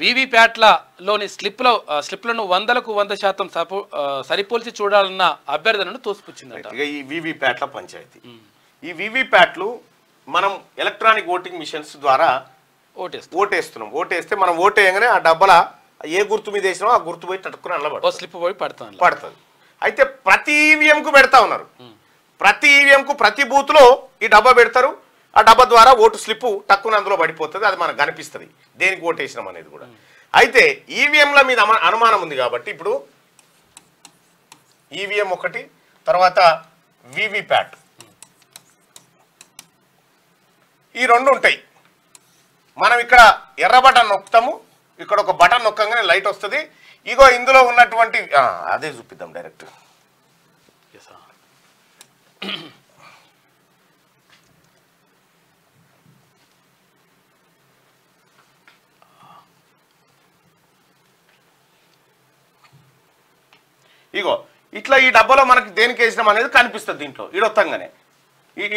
వీవీప్యాట్లలోని స్లిప్లను 100కు 100% సరిపోల్చి చూడాలన్న అభ్యర్థనను తోసిపుచ్చింది. ఈ వీవీప్యాట్ల పంచాయతీ. ఈ వీవీప్యాట్లు మనం ఎలక్ట్రానిక్ ఓటింగ్ మిషన్స్ ద్వారా ఓటేస్తున్నాం. ఓటేస్తే మనం ఓటేయగానే ఆ డబ్బల ఏ గుర్తు మీద వేసినా ఆ గుర్తు పోయి తట్టుకుని అల్లబడుతుంది, స్లిప్ పోయి పడుతుంది. అయితే ప్రతి ఈవీఎంకు పెడతా ఉన్నారు. ప్రతి ఈవీఎంకు ప్రతి బూత్లో ఈ డబ్బా పెడతారు. ఆ డబ్బా ద్వారా ఓటు స్లిప్ టక్కున అందులో పడిపోతుంది. అది మనకు కనిపిస్తుంది దేనికి ఓటు వేసినాం అనేది కూడా. అయితే ఈవీఎంల మీద అనుమానం ఉంది కాబట్టి ఇప్పుడు ఈవీఎం ఒకటి, తర్వాత వీవీప్యాట్, ఈ రెండు ఉంటాయి. మనం ఇక్కడ ఎర్ర బటన్ నొక్కుతాము, ఇక్కడ ఒక బటన్ నొక్కగానే లైట్ వస్తుంది. ఇగో ఇందులో ఉన్నటువంటి అదే చూపిద్దాం డైరెక్ట్. ఇగో ఇట్లా ఈ డబ్బాలో మనకి దేనికి వేసినాం అనేది కనిపిస్తుంది దీంట్లో ఈడొత్తంగానే.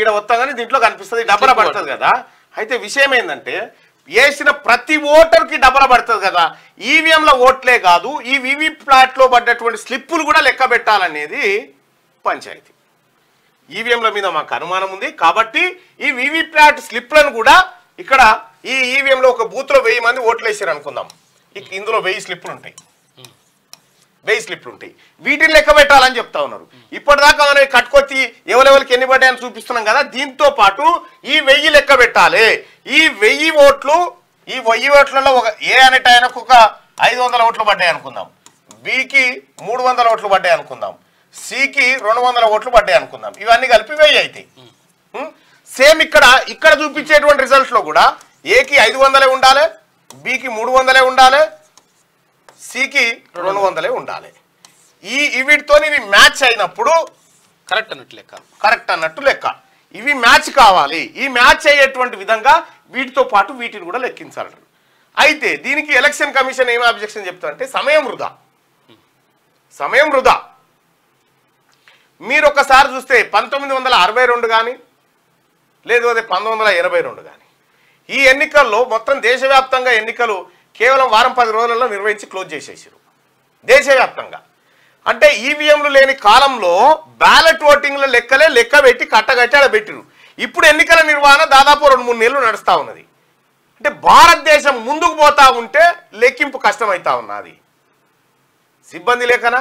ఈడ వస్తాగానే దీంట్లో కనిపిస్తుంది, డబ్బల పడుతుంది కదా. అయితే విషయం ఏంటంటే వేసిన ప్రతి ఓటర్కి డబ్బల పడుతుంది కదా. ఈవీఎంల ఓట్లే కాదు, ఈ వీవీప్యాట్లో పడ్డటువంటి స్లిప్పులు కూడా లెక్క పెట్టాలనేది పంచాయతీ. ఈవీఎంల మీద మాకు అనుమానం ఉంది కాబట్టి ఈ వీవీప్యాట్ స్లిప్లను కూడా ఇక్కడ ఈ ఈవీఎంలో ఒక బూత్లో 1000 మంది ఓట్లు వేసారు అనుకుందాం. ఇందులో 1000 స్లిప్పులు ఉంటాయి, 1000 స్లిప్లు ఉంటాయి. వీటిని లెక్క పెట్టాలని చెప్తా ఉన్నారు. ఇప్పటిదాకా మనం కట్టుకొచ్చి ఎవరెవరికి ఎన్ని పడ్డాయని చూపిస్తున్నాం కదా. దీంతో పాటు ఈ 1000 లెక్క పెట్టాలి. ఈ 1000 ఓట్లు, ఈ 1000 ఓట్లలో ఒక ఏ అనేట ఆయనకు ఒక 500 ఓట్లు పడ్డాయి అనుకుందాం, బికి 300 ఓట్లు పడ్డాయి అనుకుందాం, సికి 200 ఓట్లు పడ్డాయి అనుకుందాం. ఇవన్నీ కలిపి 1000 అవుతాయి. సేమ్ ఇక్కడ చూపించేటువంటి రిజల్ట్స్ లో కూడా ఏకి 500 ఉండాలి, బికి 300 ఉండాలి, సికి 200 ఉండాలి. వీటితో ఇవి మ్యాచ్ అయినప్పుడు కరెక్ట్ అన్నట్టు లెక్క. ఇవి మ్యాచ్ కావాలి. ఈ మ్యాచ్ అయ్యేటువంటి విధంగా వీటితో పాటు వీటిని కూడా లెక్కించాలి. అయితే దీనికి ఎలక్షన్ కమిషన్ ఏమి అబ్జెక్షన్ చెప్తారంటే సమయం వృధా. మీరు ఒకసారి చూస్తే 1962 కానీ లేదు అదే 1922 కానీ ఈ ఎన్నికల్లో మొత్తం దేశవ్యాప్తంగా ఎన్నికలు కేవలం వారం 10 రోజులలో నిర్వహించి క్లోజ్ చేసేసారు దేశవ్యాప్తంగా. అంటే ఈవీఎంలు లేని కాలంలో బ్యాలెట్ ఓటింగ్ల లెక్క పెట్టి కట్టగట్టి ఆడ పెట్టిరు. ఇప్పుడు ఎన్నికల నిర్వహణ దాదాపు 2-3 నెలలు నడుస్తూ ఉన్నది. అంటే భారతదేశం ముందుకు పోతా ఉంటే లెక్కింపు కష్టమవుతా ఉన్నది. సిబ్బంది లేకనా,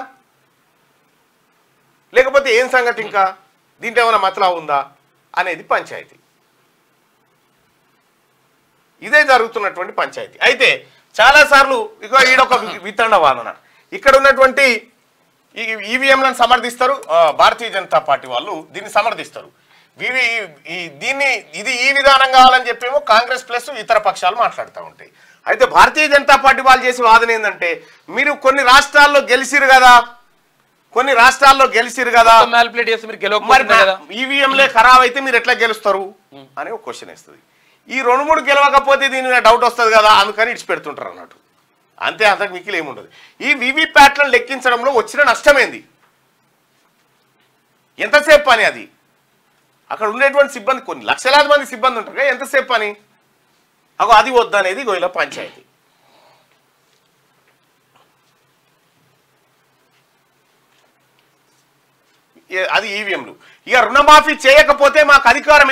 లేకపోతే ఏం సంగతి, ఇంకా దీంట్లో ఏమైనా మతలా ఉందా అనేది పంచాయతీ. ఇదే జరుగుతున్నటువంటి పంచాయతీ. అయితే చాలాసార్లు ఇక ఈడొక వితండ వాదన. ఇక్కడ ఉన్నటువంటి ఈ ఈవీఎంలను సమర్థిస్తారు, భారతీయ జనతా పార్టీ వాళ్ళు దీన్ని సమర్థిస్తారు. ఇది ఈ విధానం కావాలని చెప్పేమో కాంగ్రెస్ ప్లస్ ఇతర పక్షాలు మాట్లాడుతూ ఉంటాయి. అయితే భారతీయ జనతా పార్టీ వాళ్ళు చేసే వాదన ఏంటంటే మీరు కొన్ని రాష్ట్రాల్లో గెలిచిరు కదా, ఈవీఎంలే ఖరాబ్ అయితే మీరు ఎట్లా గెలుస్తారు అని ఒక క్వశ్చన్ వేస్తుంది. ఈ 2-3 గెలవకపోతే దీని మీద డౌట్ వస్తుంది కదా, అందుకని ఇడిచి పెడుతుంటారు అన్నట్టు. అంతే, అంతకు మిక్కిలి ఏముండదు. ఈ వీవీప్యాట్లను లెక్కించడంలో వచ్చిన నష్టమేంది, ఎంతసేపు పని అది? అక్కడ ఉండేటువంటి సిబ్బంది కొన్ని లక్షలాది మంది సిబ్బంది ఉంటారు కదా, ఎంతసేపు పని? అది వద్దనేది గోయిల పంచాయతీ. అది ఈవీఎంలు. ఇక రుణమాఫీ చేయకపోతే మాకు అధికారం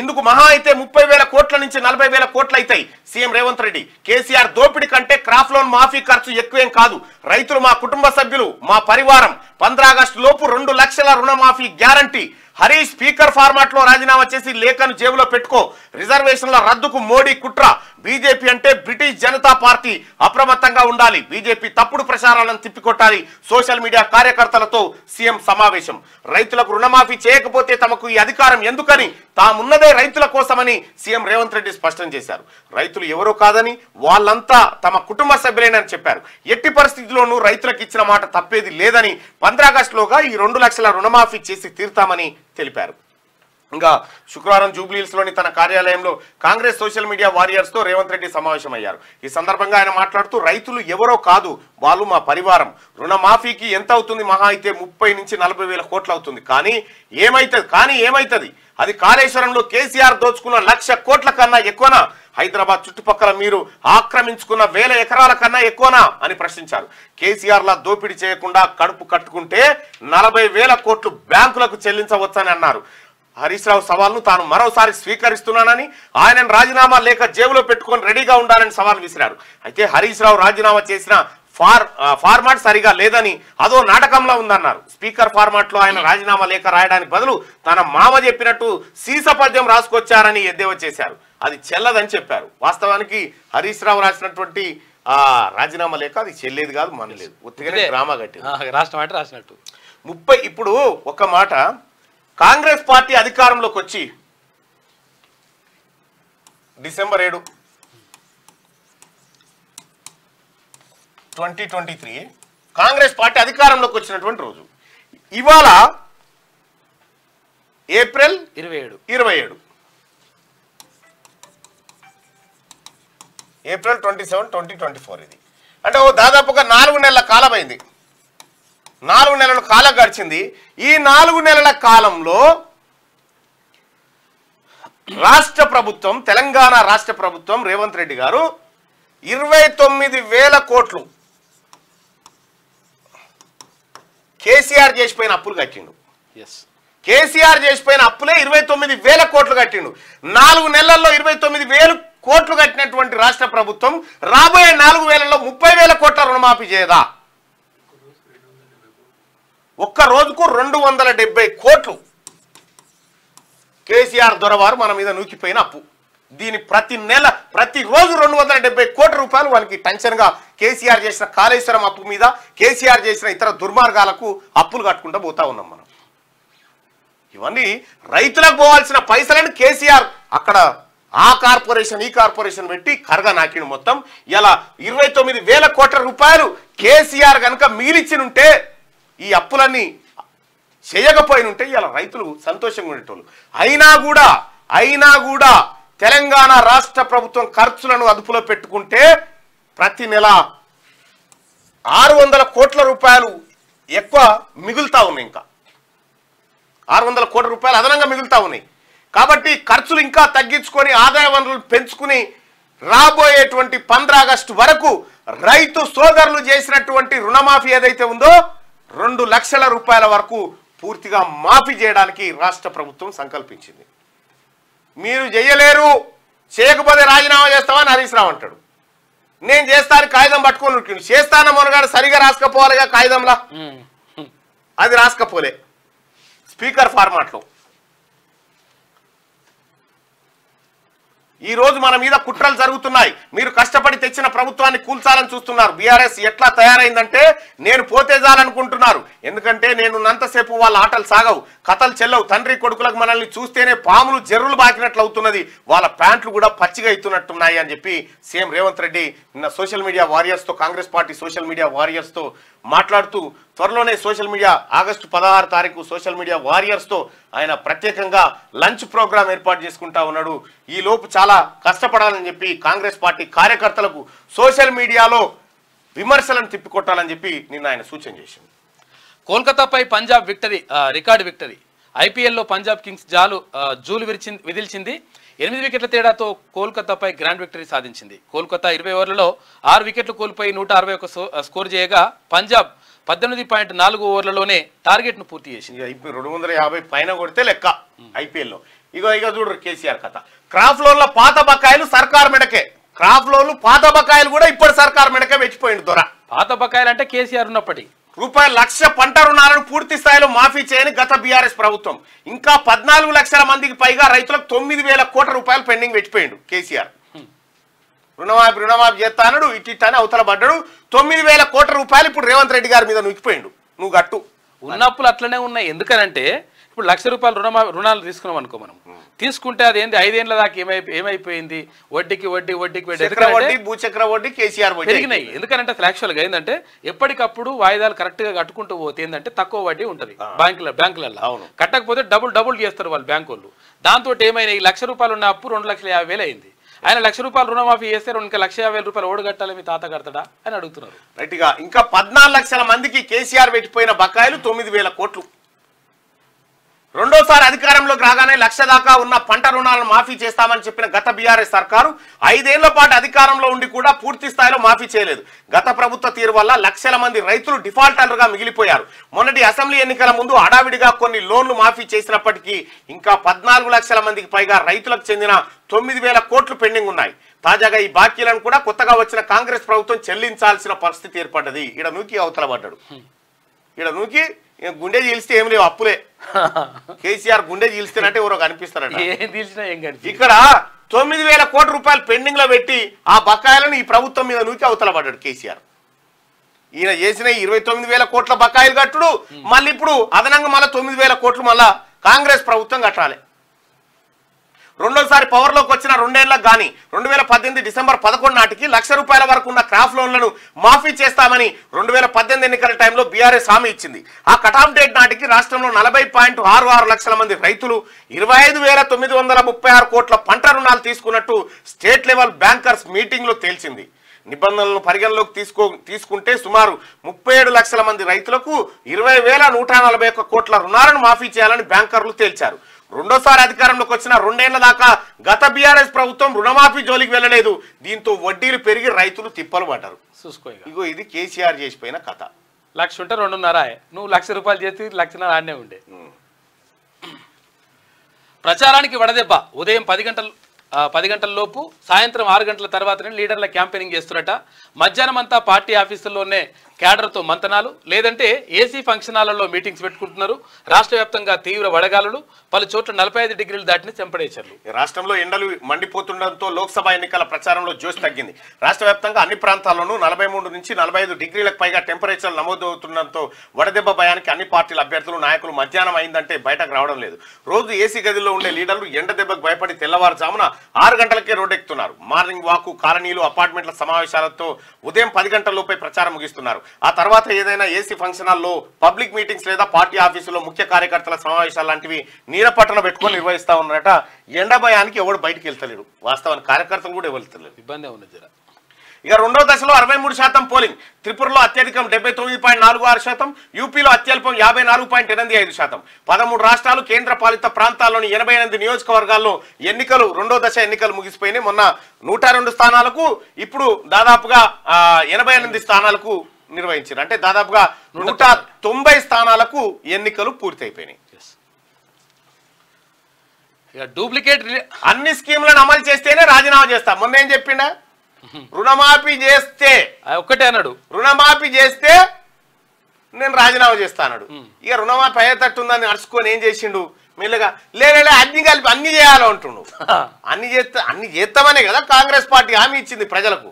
ఇందుకు మహా అయితే 30,000 కోట్ల నుంచి 40,000 కోట్లు అవుతాయి. సీఎం రేవంత్ రెడ్డి కేసీఆర్ దోపిడీ కంటే క్రాప్ లోన్ మాఫీ ఖర్చు ఎక్కువేం కాదు. రైతులు మా కుటుంబ సభ్యులు, మా పరివారం. 15 ఆగస్టు లోపు 2 లక్షల రుణమాఫీ గ్యారంటీ. హరీష్ స్పీకర్ ఫార్మాట్ లో రాజీనామా చేసి లేఖను జేబులో పెట్టుకో. రిజర్వేషన్ల రద్దుకు మోడీ కుట్ర. బీజేపీ అంటే బ్రిటిష్ జనతా పార్టీ. అప్రమత్తంగా ఉండాలి. బీజేపీ తప్పుడు ప్రచారాలను తిప్పికొట్టాలి. సోషల్ మీడియా కార్యకర్తలతో సీఎం సమావేశం. రైతులకు రుణమాఫీ చేయకపోతే తమకు ఈ అధికారం ఎందుకని, తామున్నదే రైతుల కోసమని సీఎం రేవంత్ రెడ్డి స్పష్టం చేశారు. రైతులు ఎవరో కాదని, వాళ్ళంతా తమ కుటుంబ సభ్యులేనని చెప్పారు. ఎట్టి పరిస్థితుల్లోనూ రైతులకు ఇచ్చిన మాట తప్పేది లేదని 15 ఆగస్టులోగా ఈ 2 లక్షల రుణమాఫీ చేసి తీరుతామని తెలిపారు. ఇంకా శుక్రవారం జూబ్లీహిల్స్ లోని తన కార్యాలయంలో కాంగ్రెస్ సోషల్ మీడియా వారియర్స్ తో రేవంత్ రెడ్డి సమావేశమయ్యారు. ఈ సందర్భంగా ఆయన మాట్లాడుతూ రైతులు ఎవరో కాదు, వాళ్ళు మా పరివారం. రుణమాఫీకి ఎంత అవుతుంది? మహా అయితే 30 నుంచి 40,000 కోట్లు అవుతుంది. కానీ ఏమైతుంది? అది కాళేశ్వరంలో కేసీఆర్ దోచుకున్న 1,00,000 కోట్ల కన్నా ఎక్కువనా? హైదరాబాద్ చుట్టుపక్కల మీరు ఆక్రమించుకున్న 1000 ఎకరాల కన్నా ఎక్కువనా అని ప్రశ్నించారు. కేసీఆర్ లా దోపిడీ చేయకుండా కడుపు కట్టుకుంటే 40,000 కోట్లు బ్యాంకులకు చెల్లించవచ్చని అన్నారు. హరీష్ రావు సవాల్ను తాను మరోసారి స్వీకరిస్తున్నానని, ఆయనను రాజీనామా లేక జేబులో పెట్టుకొని రెడీగా ఉండాలని సవాల్ విసిరారు. అయితే హరీష్ రావు రాజీనామా చేసిన ఫార్మాట్ సరిగా లేదని, అదో నాటకంలో ఉందన్నారు. స్పీకర్ ఫార్మాట్ లో ఆయన రాజీనామా లేఖ రాయడానికి బదులు తన మామ చెప్పినట్టు సీసపద్యం రాసుకొచ్చారని ఎద్దేవా చేశారు. అది చెల్లదని చెప్పారు. వాస్తవానికి హరీష్ రావు రాసినటువంటి రాజీనామా లేఖ అది చెల్లేది కాదు, మనలేదు, ఉత్తిగానే డ్రామా కట్టి రాసినట్టు. ఇప్పుడు ఒక మాట, కాంగ్రెస్ పార్టీ అధికారంలోకి వచ్చి డిసెంబర్ 7, 2023 కాంగ్రెస్ పార్టీ అధికారంలోకి వచ్చినటువంటి రోజు. ఇవాళ ఏప్రిల్ 27 ఏప్రిల్ 27, 2024 ఇది. అంటే దాదాపుగా 4 నెలల కాలం అయింది. 4 నెలల కాలం గడిచింది. ఈ 4 నెలల కాలంలో రాష్ట్ర ప్రభుత్వం, తెలంగాణ రాష్ట్ర ప్రభుత్వం రేవంత్ రెడ్డి గారు 29,000 కోట్లు కేసీఆర్ చేసిపోయిన అప్పులు కట్టిండు. కేసీఆర్ చేసిపోయిన అప్పులే 29,000 కోట్లు కట్టిండు. 4 నెలల్లో 29,000 కోట్లు కట్టినటువంటి రాష్ట్ర ప్రభుత్వం రాబోయే 4 నెలల్లో 30,000 కోట్ల రుణమాఫీ చేయదా? ఒక్క రోజుకు 270 కోట్లు కేసీఆర్ దొరవారు మన మీద నూకిపోయిన అప్పు. దీని ప్రతిరోజు 270 కోట్ల రూపాయలు వాళ్ళకి టెన్షన్గా కేసీఆర్ చేసిన కాళేశ్వరం అప్పు మీద, కేసీఆర్ చేసిన ఇతర దుర్మార్గాలకు అప్పులు కట్టుకుంటూ పోతా ఉన్నాం మనం. ఇవన్నీ రైతులకు పోవాల్సిన పైసలను కేసీఆర్ అక్కడ ఆ కార్పొరేషన్ ఈ కార్పొరేషన్ పెట్టి కరగా నాకిండు మొత్తం. ఇలా 29,000 కోట్ల రూపాయలు కేసీఆర్ కనుక మిగిలిచ్చినుంటే, ఈ అప్పులన్నీ చేయకపోయినుంటే ఇలా రైతులు సంతోషంగా ఉండేటోళ్ళు. అయినా కూడా తెలంగాణ రాష్ట్ర ప్రభుత్వం ఖర్చులను అదుపులో పెట్టుకుంటే ప్రతి నెల 600 కోట్ల రూపాయలు ఎక్కువ మిగులుతా ఉన్నాయి. ఇంకా 600 కోట్ల రూపాయలు అదనంగా మిగులుతా ఉన్నాయి. కాబట్టి ఖర్చులు ఇంకా తగ్గించుకొని ఆదాయ వనరులు పెంచుకుని రాబోయేటువంటి 15 ఆగస్టు వరకు రైతు సోదరులు చేసినటువంటి రుణమాఫీ ఏదైతే ఉందో 2 లక్షల రూపాయల వరకు పూర్తిగా మాఫీ చేయడానికి రాష్ట్ర ప్రభుత్వం సంకల్పించింది. మీరు చేయలేరు, చేయకపోతే రాజీనామా చేస్తామని హరీష్ రావు అంటాడు. నేను చేస్తాను కాగితం పట్టుకొని ఉరికిండు. చేస్తాన మొనగాడు సరిగా రాసుకపోవాలిగా కాగితంలా, అది రాసుకపోలే స్పీకర్ ఫార్మాట్లో. ఈ రోజు మన మీద కుట్రలు జరుగుతున్నాయి. మీరు కష్టపడి తెచ్చిన ప్రభుత్వాన్ని కూల్చాలని చూస్తున్నారు. బీఆర్ఎస్ ఎట్లా తయారైందంటే నేను పోతే చాలనుకుంటున్నారు. ఎందుకంటే నేనున్నంతసేపు వాళ్ళ ఆటలు సాగవు, కథలు చెల్లవు. తండ్రి కొడుకులకు మనల్ని చూస్తేనే పాములు జర్రులు బాకినట్లు అవుతున్నది, వాళ్ళ ప్యాంట్లు కూడా పచ్చిగా అవుతున్నట్టున్నాయి అని చెప్పి సీఎం రేవంత్ రెడ్డి నిన్న సోషల్ మీడియా వారియర్స్తో, కాంగ్రెస్ పార్టీ సోషల్ మీడియా వారియర్స్తో మాట్లాడుతూ త్వరలోనే సోషల్ మీడియా ఆగస్టు 16 తారీఖు సోషల్ మీడియా వారియర్స్తో ఆయన ప్రత్యేకంగా లంచ్ ప్రోగ్రాం ఏర్పాటు చేసుకుంటా ఉన్నాడు. ఈ లోపు చాలా కష్టపడాలని చెప్పి కాంగ్రెస్ పార్టీ కార్యకర్తలకు సోషల్ మీడియాలో విమర్శలను తిప్పికొట్టాలని చెప్పి నిన్న ఆయన సూచన చేసింది. కోల్కతాపై పంజాబ్ విక్టరీ, రికార్డు విక్టరీ. ఐపీఎల్లో పంజాబ్ కింగ్స్ జూలు విదిల్చింది. 8 వికెట్ల తేడాతో కోల్కతాపై గ్రాండ్ విక్టరీ సాధించింది. కోల్కతా 20 ఓవర్లలో 6 వికెట్లు కోల్పోయి 161 స్కోర్ చేయగా పంజాబ్ 18.4 ఓవర్లలోనే టార్గెట్ ను పూర్తి చేసింది. 250 పైన కొడితే లెక్క ఐపీఎల్లో. ఇక చూడరు కేసీఆర్ కథ. క్రాఫ్ లోన్ల పాత బకాయిలు సర్కార్ మెడకే. క్రాఫ్ లోన్లు పాత బకాయిలు కూడా ఇప్పుడు సర్కార్ మెడకే వెచ్చిపోయింది దొర. పాత బకాయిలు అంటే కేసీఆర్ ఉన్నప్పటి ₹1,00,000 పంట రుణాలను పూర్తి స్థాయిలో మాఫీ చేయని గత బీఆర్ఎస్ ప్రభుత్వం. ఇంకా 14 లక్షల మందికి పైగా రైతులకు 9,000 కోట్ల రూపాయలు పెండింగ్ పెట్టిపోయిండు కేసీఆర్. రుణమాఫీ చేస్తానడు, ఇట్టానే అవతల పడ్డాడు. 9,000 కోట్ల రూపాయలు ఇప్పుడు రేవంత్ రెడ్డి గారి మీద నూకిపోయిండు. నువ్వు గట్టు ఉన్నప్పులు అట్లనే ఉన్నాయి. ఎందుకనంటే ఇప్పుడు ₹1,00,000 రుణాలు తీసుకున్నాం అనుకో, మనం తీసుకుంటే అది ఏంది 5 ఏళ్ల దాకా ఏమైపోయింది, వడ్డీకి భూచక్ర వడ్డీ కేసీఆర్ పెరిగినాయి. ఎందుకంటే అసలు యాక్చువల్గా ఏంటంటే ఎప్పటికప్పుడు వాయిదాలు కరెక్ట్ గా కట్టుకుంటూ పోతే ఏంటంటే తక్కువ వడ్డీ ఉంటుంది బ్యాంకులలో. కట్టకపోతే డబుల్ చేస్తారు వాళ్ళు బ్యాంకు వాళ్ళు. దాంతో ఏమైనా ₹1,00,000 ఉన్న అప్పు 2,50,000 అయింది. ఆయన ₹1,00,000 రుణమాఫీ చేస్తే 2,50,000 ఓడి కట్టాలి, మీ తాత కడతాడా అని అడుగుతున్నారు. రైట్ గా ఇంకా 14 లక్షల మందికి కేసీఆర్ పెట్టిపోయిన బకాయిలు 9,000 కోట్లు. రెండోసారి అధికారంలోకి రాగానే 1,00,000 దాకా ఉన్న పంట రుణాలను మాఫీ చేస్తామని చెప్పిన గత బీఆర్ఎస్ సర్కారు 5 ఏళ్ల పాటు అధికారంలో ఉండి కూడా పూర్తి స్థాయిలో మాఫీ చేయలేదు. గత ప్రభుత్వ తీరు వల్ల లక్షల మంది రైతులు డిఫాల్టర్లుగా మిగిలిపోయారు. మొన్నటి అసెంబ్లీ ఎన్నికల ముందు హడావిడిగా కొన్ని లోన్లు మాఫీ చేసినప్పటికీ ఇంకా 14 లక్షల మందికి పైగా రైతులకు చెందిన 9,000 కోట్లు పెండింగ్ ఉన్నాయి. తాజాగా ఈ బాకీలను కూడా కొత్తగా వచ్చిన కాంగ్రెస్ ప్రభుత్వం చెల్లించాల్సిన పరిస్థితి ఏర్పడ్డది. ఈడ నూకి అవతల పడ్డాడు. ఈడ నూకి గుండె చీల్స్తే ఏం లేవు అప్పులే. కేసీఆర్ గుండె చీల్స్తేనంటే ఎవరో కనిపిస్తారట. ఇక్కడ 9,000 కోట్ల రూపాయలు పెండింగ్ లో పెట్టి ఆ బకాయిలను ఈ ప్రభుత్వం మీద నూకి అవతల పడ్డాడు కేసీఆర్. ఈయన చేసిన 29,000 కోట్ల బకాయిలు కట్టుడు, మళ్ళీ ఇప్పుడు అదనంగా మళ్ళీ 9,000 కోట్లు మళ్ళా కాంగ్రెస్ ప్రభుత్వం కట్టాలి. రెండోసారి పవర్లోకి వచ్చిన 2 ఏళ్లకు గానీ 2018 డిసెంబర్ 11 నాటికి ₹1,00,000 వరకు ఉన్న క్రాఫ్ లోన్లను మాఫీ చేస్తామని 2018 ఎన్నికల టైంలో బీఆర్ఎస్ హామీ ఇచ్చింది. ఆ కటాఫ్ డేట్ నాటికి రాష్ట్రంలో 40.66 లక్షల మంది రైతులు 25,936 కోట్ల పంట రుణాలు తీసుకున్నట్టు స్టేట్ లెవెల్ బ్యాంకర్స్ మీటింగ్ లో తేల్చింది. నిబంధనలను పరిగణలోకి తీసుకుంటే సుమారు 37 లక్షల మంది రైతులకు 20,141 కోట్ల రుణాలను మాఫీ చేయాలని బ్యాంకర్లు తేల్చారు. రెండోసారి అధికారంలోకి వచ్చిన 2 ఏళ్ల దాకా గత బీఆర్ఎస్ ప్రభుత్వం రుణమాఫీ జోలికి వెళ్ళలేదు. దీంతో వడ్డీలు పెరిగి రైతులు తిప్పలు పడ్డారు. ఇగో ఇది కేసీఆర్ చేసిపోయిన కథ. 1,00,000 ఉంటే 2.5 నువ్వు ₹1,00,000 చేసి 1,00,000 ఆడనే ఉండే. ప్రచారానికి వడదెబ్బ. ఉదయం 10 గంటల లోపు సాయంత్రం 6 గంటల తర్వాతనే లీడర్ల క్యాంపెయినింగ్ చేస్తున్నట. మధ్యాహ్నం అంతా పార్టీ ఆఫీసుల్లోనే క్యాడర్తో మంతనాలు, లేదంటే ఏసీ ఫంక్షన్ హాల్లో మీటింగ్స్ పెట్టుకుంటున్నారు. రాష్ట్ర వ్యాప్తంగా తీవ్ర వడగాలులు, పలు చోట్ల 45 డిగ్రీలు దాటిన చెంపడేచర్లు. రాష్ట్రంలో ఎండలు మండిపోతుండటంతో లోక్సభ ఎన్నికల ప్రచారంలో జోష్ తగ్గింది. రాష్ట్ర వ్యాప్తంగా అన్ని ప్రాంతాల్లోనూ 43 నుంచి 45 డిగ్రీలకు పైగా టెంపరేచర్ నమోదవుతుండటంతో వడదెబ్బ భయానికి అన్ని పార్టీల అభ్యర్థులు నాయకులు మధ్యాహ్నం అయిందంటే బయటకు రావడం లేదు. రోజు ఏసీ గదిలో ఉండే లీడర్లు ఎండ దెబ్బకు భయపడి తెల్లవారుజామున 6 గంటలకే రోడ్డెక్కుతున్నారు. మార్నింగ్ వాక్, కాలనీలు, అపార్ట్మెంట్ల సమావేశాలతో ఉదయం 10 గంటల లోపే ప్రచారం ముగిస్తున్నారు. ఆ తర్వాత ఏదైనా ఏసీ ఫంక్షన్ హాల్లో పబ్లిక్ మీటింగ్స్ లేదా పార్టీ ఆఫీసులో ముఖ్య కార్యకర్తల సమావేశాలు లాంటివి నీలపట్టణ పెట్టుకొని నిర్వహిస్తా ఉన్నారట. ఎండ భయానికి ఎవడు బయటికి వెళ్తలేరు. వాస్తవానికి కార్యకర్తలు కూడా వెళ్తలేరు. ఇబ్బంది ఉన్నది జర. ఇక రెండో దశలో 63% పోలింగ్. త్రిపురలో అత్యధికం 79.46%, యూపీలో అత్యల్పం 54.85%. 13 రాష్ట్రాలు, కేంద్ర పాలిత ప్రాంతాల్లోని 88 నియోజకవర్గాల్లో రెండో దశ ఎన్నికలు ముగిసిపోయినాయి. మొన్న 102 స్థానాలకు, ఇప్పుడు దాదాపుగా 88 స్థానాలకు నిర్వహించారు. అంటే దాదాపుగా 190 స్థానాలకు ఎన్నికలు పూర్తయిపోయినాయి. డూప్లికేట్ అన్ని స్కీములను అమలు చేస్తేనే రాజీనామా చేస్తా. మొన్న ఏం చెప్పిండా? రుణమాఫీ చేస్తే ఒక్కటే అన్నాడు, రుణమాఫీ చేస్తే నేను రాజీనామా చేస్తా అన్నాడు. ఇక రుణమాఫీ అయ్యేటట్టు ఉందని నడుచుకొని ఏం చేసిండు? మెల్లగా లేలే అన్ని కలిపి అన్ని చేయాలంటుండు. అన్ని చేస్తామనే కదా కాంగ్రెస్ పార్టీ హామీ ఇచ్చింది ప్రజలకు.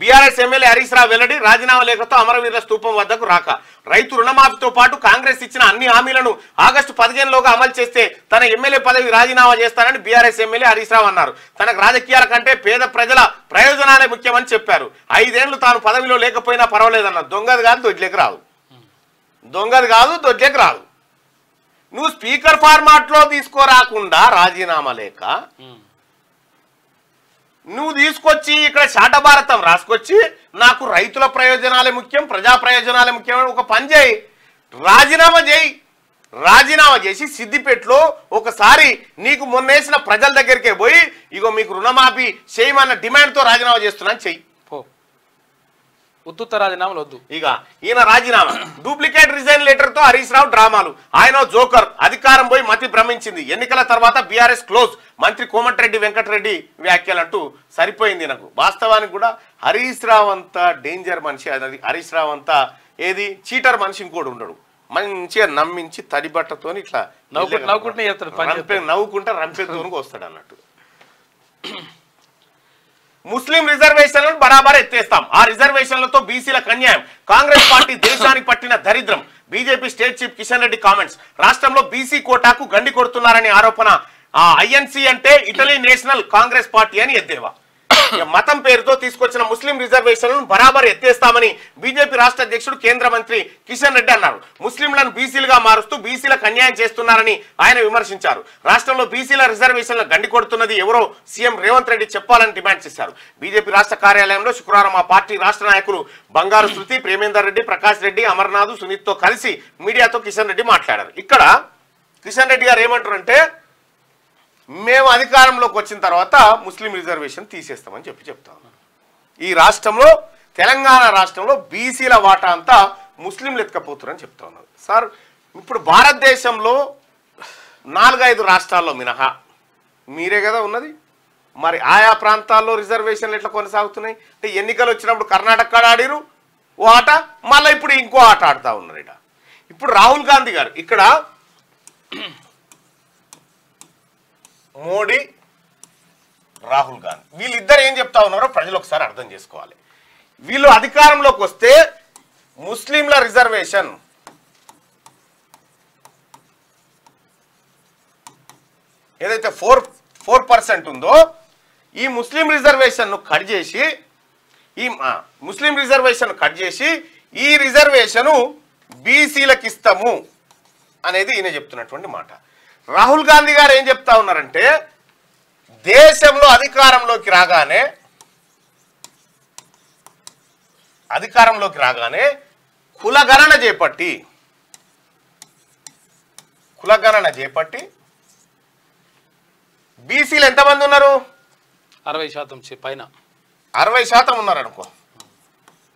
బీఆర్ఎస్ ఎమ్మెల్యే హరీష్ రావు వెల్లడి. రాజీనామా లేఖతో అమరవీరుల స్తూపం వద్దకు రాక. రైతు రుణమాఫీతో పాటు కాంగ్రెస్ ఇచ్చిన అన్ని హామీలను ఆగస్టు 15లోగా అమలు చేస్తే తన ఎమ్మెల్యే పదవి రాజీనామా చేస్తానని బీఆర్ఎస్ ఎమ్మెల్యే హరీష్ రావు అన్నారు. తనకు రాజకీయాల కంటే పేద ప్రజల ప్రయోజనాలే ముఖ్యమని చెప్పారు. 5 ఏళ్లు తాను పదవిలో లేకపోయినా పర్వాలేదన్నారు. దొంగది కాదు దొడ్లేకి రాదు, దొంగది కాదు దొడ్లేకి రాదు. నువ్వు స్పీకర్ ఫార్మాట్ లో తీసుకోరాకుండా రాజీనామా లేక నువ్వు తీసుకొచ్చి ఇక్కడ శాట భారతం రాసుకొచ్చి నాకు రైతుల ప్రయోజనాలే ముఖ్యం, ప్రజా ప్రయోజనాలే ముఖ్యమని ఒక పని చేయి, రాజీనామా చేయి. రాజీనామా చేసి సిద్దిపేటలో ఒకసారి నీకు మొన్నేసిన ప్రజల దగ్గరికే పోయి ఇగో మీకు రుణమాఫీ చేయమన్న డిమాండ్తో రాజీనామా చేస్తున్నాను చెయ్యి. ఉత్తుత్త రాజీనామాలు వద్దు. ఇక ఈయన రాజీనామా. డూప్లికేట్ రిజైన్ లెటర్ తో హరీష్ రావు డ్రామాలు. ఆయన జోకర్. అధికారం పోయి మతి భ్రమించింది. ఎన్నికల తర్వాత బీఆర్ఎస్ క్లోజ్. మంత్రి కోమటిరెడ్డి వెంకటరెడ్డి వ్యాఖ్యలంటూ సరిపోయింది నాకు. వాస్తవానికి కూడా హరీష్ రావు అంతా డేంజర్ మనిషి. అది హరీష్ రావు అంతా ఏది చీటర్ మనిషి ఇంకోటి ఉండడు. మంచిగా నమ్మించి తడిబట్టతో ఇట్లా నవ్వుకుంటా రంపేతోనికి వస్తాడు అన్నట్టు. ముస్లిం రిజర్వేషన్లను బరాబర్ ఎత్తేస్తాం. ఆ రిజర్వేషన్లతో బీసీలకు అన్యాయం. కాంగ్రెస్ పార్టీ దేశానికి పట్టిన దరిద్రం. BJP state chief Kishan Reddy comments. రాష్ట్రంలో బీసీ కోటాకు గండి కొడుతున్నారని ఆరోపణ. ఐఎన్సీ అంటే ఇటలీ నేషనల్ కాంగ్రెస్ పార్టీ అని ఎద్దేవా. మతం పేరుతో తీసుకొచ్చిన ముస్లిం రిజర్వేషన్లను బరాబర్ ఎత్తేస్తామని బీజేపీ రాష్ట్ర అధ్యక్షుడు కేంద్ర మంత్రి కిషన్ రెడ్డి అన్నారు. ముస్లింలను బీసీలుగా మారుస్తూ బీసీలకు అన్యాయం చేస్తున్నారని ఆయన విమర్శించారు. రాష్ట్రంలో బీసీల రిజర్వేషన్లను గండి కొడుతున్నది ఎవరో సీఎం రేవంత్ రెడ్డి చెప్పాలని డిమాండ్ చేశారు. బీజేపీ రాష్ట్ర కార్యాలయంలో శుక్రవారం ఆ పార్టీ రాష్ట్ర నాయకులు బంగారు శృతి, ప్రేమేందర్ రెడ్డి, ప్రకాష్ రెడ్డి, అమర్నాథ్, సునీత్తో కలిసి మీడియాతో కిషన్ రెడ్డి మాట్లాడారు. ఇక్కడ కిషన్ రెడ్డి గారు ఏమంటారంటే మేము అధికారంలోకి వచ్చిన తర్వాత ముస్లిం రిజర్వేషన్ తీసేస్తామని చెప్తా ఉన్నారు. ఈ రాష్ట్రంలో తెలంగాణ రాష్ట్రంలో బీసీల వాటా అంతా ముస్లింలు ఎత్తుకపోతున్నారని చెప్తా ఉన్నారు. సార్ ఇప్పుడు భారతదేశంలో 4-5 రాష్ట్రాల్లో మినహా మీరే కదా ఉన్నది. మరి ఆయా ప్రాంతాల్లో రిజర్వేషన్లు ఎట్లా కొనసాగుతున్నాయి అంటే ఎన్నికలు వచ్చినప్పుడు కర్ణాటక ఆడిరు ఓ ఆట, మళ్ళీ ఇప్పుడు ఇంకో ఆట ఆడుతూ ఉన్నారు. ఇప్పుడు రాహుల్ గాంధీ గారు ఇక్కడ మోడీ, రాహుల్ గాంధీ వీళ్ళిద్దరు ఏం చెప్తా ఉన్నారో ప్రజలు ఒకసారి అర్థం చేసుకోవాలి. వీళ్ళు అధికారంలోకి వస్తే ముస్లింల రిజర్వేషన్ ఏదైతే 4% ఉందో ఈ ముస్లిం రిజర్వేషన్ కట్ చేసి ఈ రిజర్వేషన్ బీసీలకు ఇస్తాము అనేది ఈయన చెప్తున్నటువంటి మాట. రాహుల్ గాంధీ గారు ఏం చెప్తా ఉన్నారంటే దేశంలో అధికారంలోకి రాగానే కులగణన కులగణన చేపట్టి బీసీలు ఎంతమంది ఉన్నారు? 60% పైన 60% ఉన్నారు అనుకో.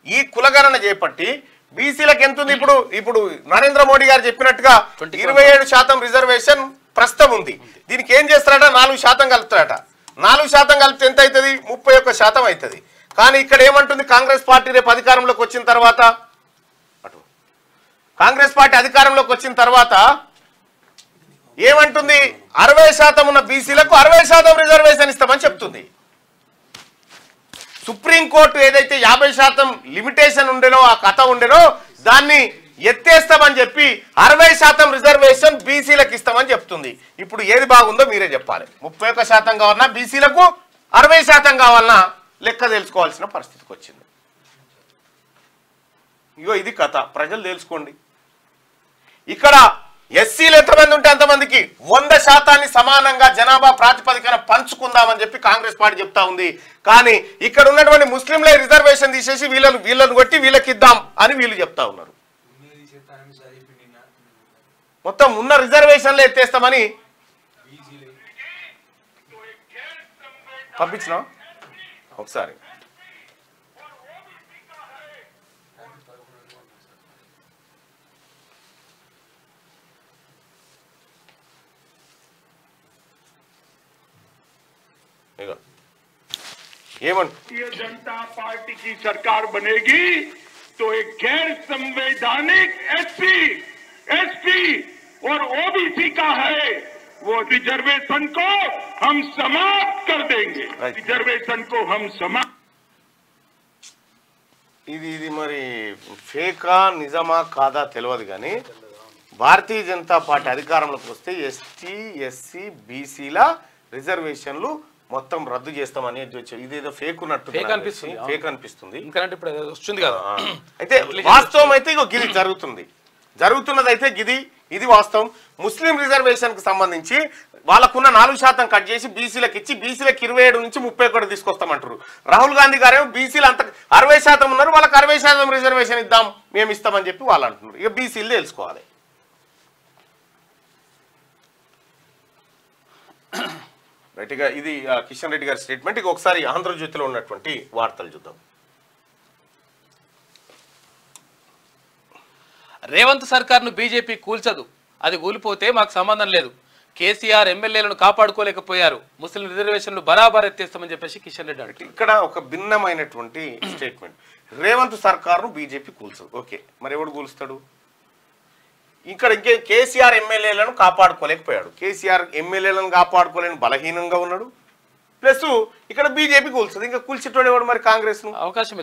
ఈ కులగణన చేపట్టి బీసీలకు ఎంత ఉంది? ఇప్పుడు నరేంద్ర మోడీ గారు చెప్పినట్టుగా 27% రిజర్వేషన్ ప్రస్తుతం ఉంది. దీనికి ఏం చేస్తారట? 4% కలుపుతారట. 4% కలిపితే ఎంత అవుతుంది? 31% అవుతుంది. కానీ ఇక్కడ ఏమంటుంది కాంగ్రెస్ పార్టీ రేపు అధికారంలోకి వచ్చిన తర్వాత, కాంగ్రెస్ పార్టీ అధికారంలోకి వచ్చిన తర్వాత ఏమంటుంది? 60% ఉన్న బీసీలకు 60% రిజర్వేషన్ ఇస్తామని చెప్తుంది. సుప్రీంకోర్టు ఏదైతే 50% లిమిటేషన్ ఉండేనో, ఆ కథ ఉండేనో, దాన్ని ఎత్తేస్తామని చెప్పి 60% రిజర్వేషన్ బీసీలకు ఇస్తామని చెప్తుంది. ఇప్పుడు ఏది బాగుందో మీరే చెప్పాలి. 31% కావాలన్నా బీసీలకు, 60% కావాలన్నా లెక్క తెలుసుకోవాల్సిన పరిస్థితికి వచ్చింది. ఇగో ఇది కథ, ప్రజలు తెలుసుకోండి. ఇక్కడ ఎస్సీలు ఎంతమంది ఉంటే అంతమందికి 100% సమానంగా జనాభా ప్రాతిపదికన పంచుకుందామని చెప్పి కాంగ్రెస్ పార్టీ చెప్తా ఉంది. కానీ ఇక్కడ ఉన్నటువంటి ముస్లింలే రిజర్వేషన్ తీసేసి వీళ్ళను కొట్టి వీళ్ళకి ఇద్దాం అని వీళ్ళు చెప్తా ఉన్నారు. మొత్తం ఉన్న రిజర్వేషన్లు ఎత్తేస్తామని పంపించిన ఒకసారి. भारतीय जनता पार्टी की सरकार बनेगी तो एक गैर संवैधानिक एसपी और ओबीसी का है वो रिजर्वेशन को हम समाप्त कर देंगे. रिजर्वेशन को हम समाप्त. ఇది మరి ఫేకా నిజమా కాదా తెలియదు. కానీ భారతీయ జనతా పార్టీ అధికారంలోకి వస్తే ఎస్టీ ఎస్సీ బీసీల రిజర్వేషన్లు మొత్తం రద్దు చేస్తామని ఇదేదో ఫేక్ ఉన్నట్టు ఫేక్ అనిపిస్తుంది. అయితే వాస్తవం అయితే ఇగో గిది జరుగుతున్నది అయితే ఇది వాస్తవం. ముస్లిం రిజర్వేషన్ కు సంబంధించి వాళ్ళకున్న 4% కట్ చేసి బీసీలకు ఇచ్చి బీసీలకు 27 నుంచి 31 తీసుకొస్తామంటారు. రాహుల్ గాంధీ గారేమో బీసీలు అంత 60% ఉన్నారు, వాళ్ళకి 60% రిజర్వేషన్ ఇద్దాం మేము ఇస్తామని చెప్పి వాళ్ళు అంటున్నారు. ఇక బీసీలు తెలుసుకోవాలి. రైట్గా ఇది కిషన్ రెడ్డి గారి స్టేట్మెంట్. ఇక ఒకసారి ఆంధ్రజ్యోతిలో ఉన్నటువంటి వార్తలు చూద్దాం. రేవంత్ సర్కార్ను బీజేపీ కూల్చదు, అది కూలిపోతే మాకు సంబంధం లేదు. కేసీఆర్ ఎమ్మెల్యేలను కాపాడుకోలేకపోయారు, ముస్లిం రిజర్వేషన్లు బరాబర్ ఎత్తేస్తామని చెప్పేసి కిషన్ రెడ్డి అంటారు. ఇక్కడ ఒక భిన్నమైనటువంటి స్టేట్మెంట్. రేవంత్ సర్కార్ను బీజేపీ కూల్చదు. ఓకే, మరి ఎవడు కూలుస్తాడు? ఇక్కడ ఇంకే కేసీఆర్ ఎమ్మెల్యేలను కాపాడుకోలేకపోయాడు. కేసీఆర్ ఎమ్మెల్యేలను కాపాడుకోలేని బలహీనంగా ఉన్నాడు. ప్లస్ ఇక్కడ బీజేపీ కూల్చదు. ఇంకా కూల్చేటోడు ఎవడు మరి? కాంగ్రెస్ అవకాశం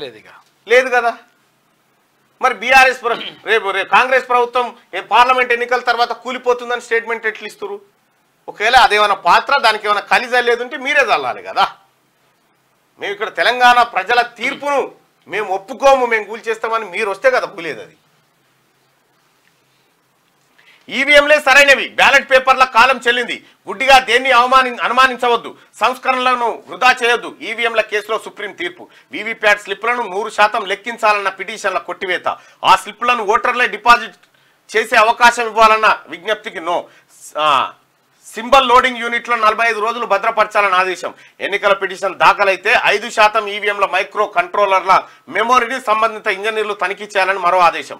లేదు కదా. మరి బీఆర్ఎస్ రేపు కాంగ్రెస్ ప్రభుత్వం పార్లమెంట్ ఎన్నికల తర్వాత కూలిపోతుందని స్టేట్మెంట్ ఎట్లు ఇస్తారు? ఒకవేళ అదేమైనా పాత్ర, దానికి ఏమైనా కలిజ లేదుంటే మీరే చల్లాలి కదా. మేము ఇక్కడ తెలంగాణ ప్రజల తీర్పును మేము ఒప్పుకోము, మేము కూల్చేస్తామని మీరు వస్తే కదా కూలేదు. అది ఈవీఎంలే సరైనవి, బ్యాలెట్ పేపర్ల కాలం చెల్లింది, గుడ్డిగా దేన్ని అనుమానించవద్దు, సంస్కరణలను వృధా చేయొద్దు. ఈవీఎంల కేసులో సుప్రీం తీర్పు. వీవీప్యాట్ స్లిప్లను 100% లెక్కించాలన్న పిటిషన్ల కొట్టివేత. ఆ స్లిప్లను ఓటర్లే డిపాజిట్ చేసే అవకాశం ఇవ్వాలన్న విజ్ఞప్తికి నో. సింబల్ లోడింగ్ యూనిట్లో 45 రోజులు భద్రపరచాలని ఆదేశం. ఎన్నికల పిటిషన్ దాఖలైతే 5% ఈవీఎంల మైక్రో కంట్రోలర్ల మెమోరీని సంబంధిత ఇంజనీర్లు తనిఖీ చేయాలని మరో ఆదేశం.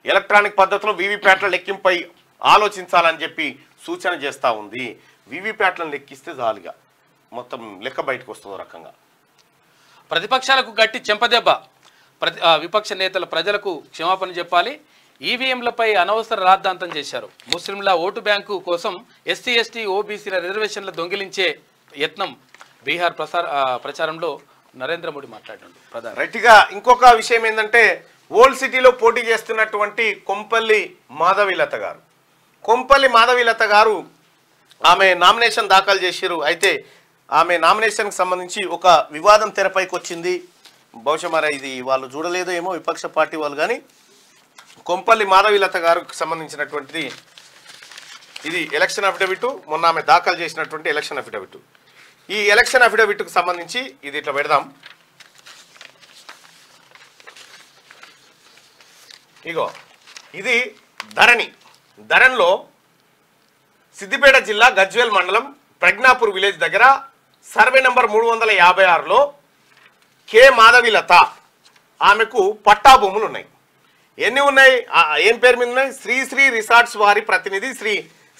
ఎలక్ట్రానిక్ పద్ధతిలో వీవీప్యాట్ల లెక్కింపై ఆలోచించాలని చెప్పి సూచన చేస్తూ ఉంది. వీవీప్యాట్లను లెక్కిస్తే చాలుగా మొత్తం లెక్క బయటకు వస్తుంది రకంగా. ప్రతిపక్షాలకు గట్టి చెంపదెబ్బ. విపక్ష నేతలు ప్రజలకు క్షమాపణ చెప్పాలి. ఈవీఎంలపై అనవసర రాద్ధాంతం చేశారు. ముస్లింల ఓటు బ్యాంకు కోసం ఎస్సీ ఎస్టీ ఓబీసీల రిజర్వేషన్ల దొంగిలించే యత్నం. బీహార్ ప్రచారంలో నరేంద్ర మోడీ మాట్లాడారు. రైట్గా ఇంకొక విషయం ఏంటంటే, ఓల్డ్ సిటీలో పోటీ చేస్తున్నటువంటి కొంపల్లి మాధవీలత గారు ఆమె నామినేషన్ దాఖలు చేశారు. అయితే ఆమె నామినేషన్కి సంబంధించి ఒక వివాదం తెరపైకి వచ్చింది. బహుశా మరి ఇది వాళ్ళు చూడలేదో ఏమో విపక్ష పార్టీ వాళ్ళు. కానీ కొంపల్లి మాధవీలత గారికి సంబంధించినటువంటిది ఇది ఎలక్షన్ అఫిడవిట్. మొన్న ఆమె దాఖలు చేసినటువంటి ఎలక్షన్ అఫిడవిట్. ఈ ఎలక్షన్ అఫిడవిట్కు సంబంధించి ఇది ఇట్లా పెడదాం. ఇగో ఇది ధరణిలో సిద్దిపేట జిల్లా గజ్వేల్ మండలం ప్రజ్ఞాపూర్ విలేజ్ దగ్గర సర్వే నంబర్ 356లో కె మాధవిలత ఆమెకు పట్టా భూములు ఉన్నాయి. ఎన్ని ఉన్నాయి? ఏం పేరు మీద ఉన్నాయి? శ్రీ రిసార్ట్స్ వారి ప్రతినిధి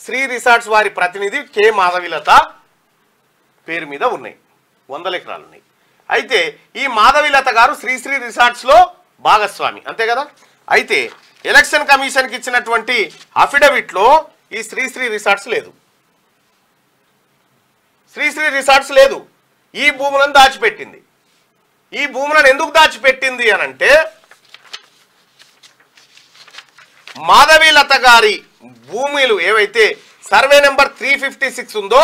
శ్రీ రిసార్ట్స్ వారి ప్రతినిధి కె మాధవిలత పేరు మీద ఉన్నాయి. 100 ఎకరాలు ఉన్నాయి. అయితే ఈ మాధవిలత గారు శ్రీ రిసార్ట్స్లో భాగస్వామి, అంతే కదా. అయితే ఎలక్షన్ కమిషన్కి ఇచ్చినటువంటి అఫిడవిట్లో ఈ శ్రీ రిసార్ట్స్ లేదు. శ్రీ రిసార్ట్స్ లేదు. ఈ భూములను దాచిపెట్టింది. ఈ భూములను ఎందుకు దాచిపెట్టింది అనంటే మాధవీలత గారి భూములు ఏవైతే సర్వే నెంబర్ 356 ఉందో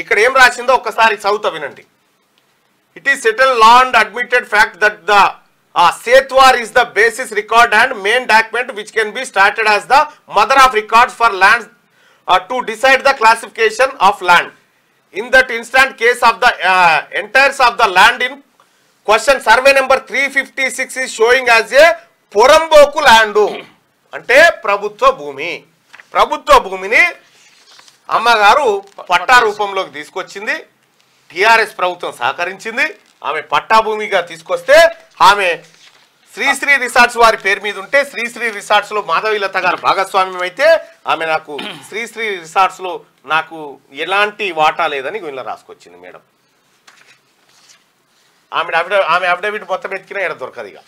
ఇక్కడ ఏం రాసిందో ఒక్కసారి చదువుతా వినండి. It is settle law and admitted fact that the sethwar is the basis record and main document which can be started as the mother of records for lands to decide the classification of land. In that instant case of the entires of the land in question, survey number 356 is showing as a poramboke land, అంటే ప్రభుత్వ భూమి. ప్రభుత్వ భూమిని అమ్మగారు పట్టా రూపంలోకి తీసుకొచ్చింది. TRS ప్రభుత్వం సహకరించింది. ఆమె పట్టా భూమిగా తీసుకొస్తే ఆమె శ్రీ రిసార్ట్స్ వారి పేరు మీద ఉంటే శ్రీ రిసార్ట్స్ లో మాధవీలత గారు భాగస్వామ్యం అయితే ఆమె నాకు శ్రీ రిసార్ట్స్ లో నాకు ఎలాంటి వాటా లేదని ఇలా రాసుకొచ్చింది మేడం. ఆమె అఫిడవిట్ మొత్తం ఎత్తికినా ఎక్కడ దొరకదు. ఇక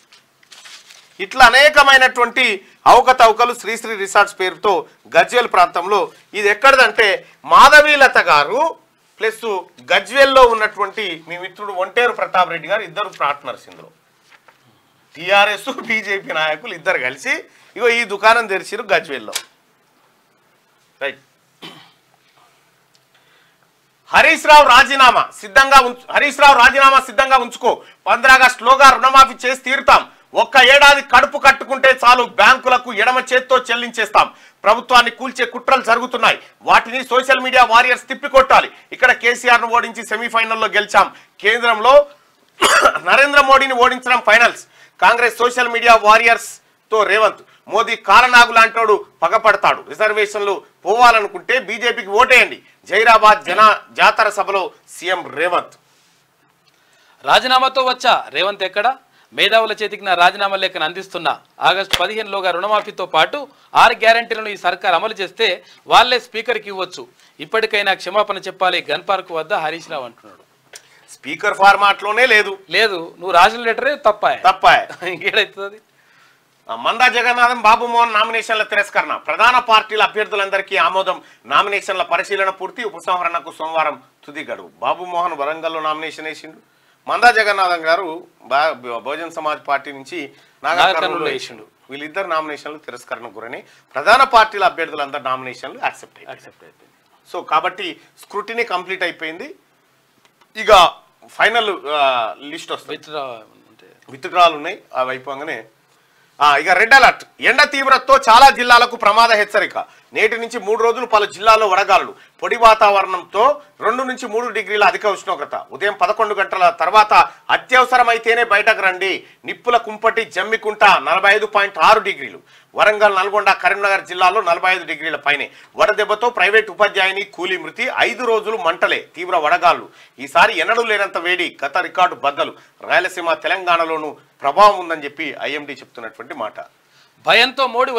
ఇట్లా అనేకమైనటువంటి అవకతవకలు శ్రీ రిసార్ట్స్ పేరుతో గజ్వేల్ ప్రాంతంలో. ఇది ఎక్కడదంటే మాధవీలత గారు ప్లస్ గజ్వేల్లో ఉన్నటువంటి మీ మిత్రుడు ఒంటేరు ప్రతాప్ రెడ్డి గారు ఇద్దరు పార్ట్నర్స్. ఇందులో టిఆర్ఎస్ బీజేపీ నాయకులు ఇద్దరు కలిసి ఇగో ఈ దుకాణం తెరిచిరు గజ్వేల్లో. రైట్. హరీష్ రావు రాజీనామా సిద్ధంగా ఉంచుకో. 15 ఆగస్టులోగా రుణమాఫీ చేసి తీరుతాం. ఒక్క ఏడాది కడుపు కట్టుకుంటే చాలు, బ్యాంకులకు ఎడమ చేత్తో చెల్లించేస్తాం. ప్రభుత్వాన్ని కూల్చే కుట్రలు జరుగుతున్నాయి. వాటిని సోషల్ మీడియా వారియర్స్ తిప్పికొట్టాలి. ఇక్కడ కేసీఆర్ ను ఓడించి సెమీఫైనల్లో గెలిచాం. కేంద్రంలో నరేంద్ర మోడీని ఓడించడం finals. Congress social media warriors తో రేవంత్ మోదీ కారణాగు లాంటోడు పగపడతాడు. రిజర్వేషన్లు పోవాలనుకుంటే బీజేపీకి ఓటేయండి. జైరాబాద్ జాతర సభలో సీఎం రేవంత్. రాజీనామాతో వచ్చా రేవంత్ ఎక్కడ? మేధావుల చేతికి నా రాజీనామా లేఖను అందిస్తున్నా. ఆగస్టు 15లోగా రుణమాఫీతో పాటు 6 గ్యారెంటీలను ఈ సర్కార్ అమలు చేస్తే వాళ్లే స్పీకర్కి ఇవ్వచ్చు. ఇప్పటికైనా క్షమాపణ చెప్పాలి గన్ పార్క్ వద్ద హరీష్ రావు అంటున్నాడు. స్పీకర్ ఫార్మాట్ లోనే లేదు. నువ్వు రాసిన లెటరే తప్ప ఇంకేడైతుంది. మందా జగన్నాథం బాబుమోహన్ నామినేషన్ల తిరస్కరణ. ప్రధాన పార్టీల అభ్యర్థులందరికీ ఆమోదం. నామినేషన్ల పరిశీలన పూర్తి. ఉపసంహరణకు సోమవారం తుది గడువు. బాబుమోహన్ వరంగల్లో నామినేషన్ వేసిండు. మందా జగన్నాథం గారు బహుజన్ సమాజ్ పార్టీ నుంచి నాగర్కర్నూలులో వేసిండు. వీళ్ళిద్దరు నామినేషన్లు తిరస్కరణకు గురని. ప్రధాన పార్టీల అభ్యర్థులందరూ నామినేషన్లు యాక్సెప్ట్ అయిపోయింది. సో కాబట్టి స్క్రూటినీ కంప్లీట్ అయిపోయింది. ఇక ఫైనల్ లిస్ట్ వస్తుంది. విత్డ్రాలు ఉన్నాయి. అవి అయిపోగానే ఇక రెడ్ అలర్ట్. ఎండ తీవ్రతతో చాలా జిల్లాలకు ప్రమాద హెచ్చరిక. నేటి నుంచి 3 రోజులు పలు జిల్లాల్లో వడగాలులు. పొడి వాతావరణంతో 2 నుంచి 3 డిగ్రీల అధిక ఉష్ణోగ్రత. ఉదయం 11 గంటల తర్వాత అత్యవసరమైతేనే బయటకు రండి. నిప్పుల కుంపటి జమ్మికుంట 45.6 డిగ్రీలు. వరంగల్, నల్గొండ, కరీంనగర్ జిల్లాల్లో 45 డిగ్రీల పైనే. వడదెబ్బతో ప్రైవేట్ ఉపాధ్యాయుని కూలీ మృతి. 5 రోజులు మంటలే. తీవ్ర వడగాళ్లు. ఈసారి ఎన్నడూ లేనంత వేడి. గత రికార్డు బద్దలు. రాయలసీమ, తెలంగాణలోనూ ప్రభావం ఉందని చెప్పి ఐఎండీ చెప్తున్నటువంటి మాట. భయంతో మోడీ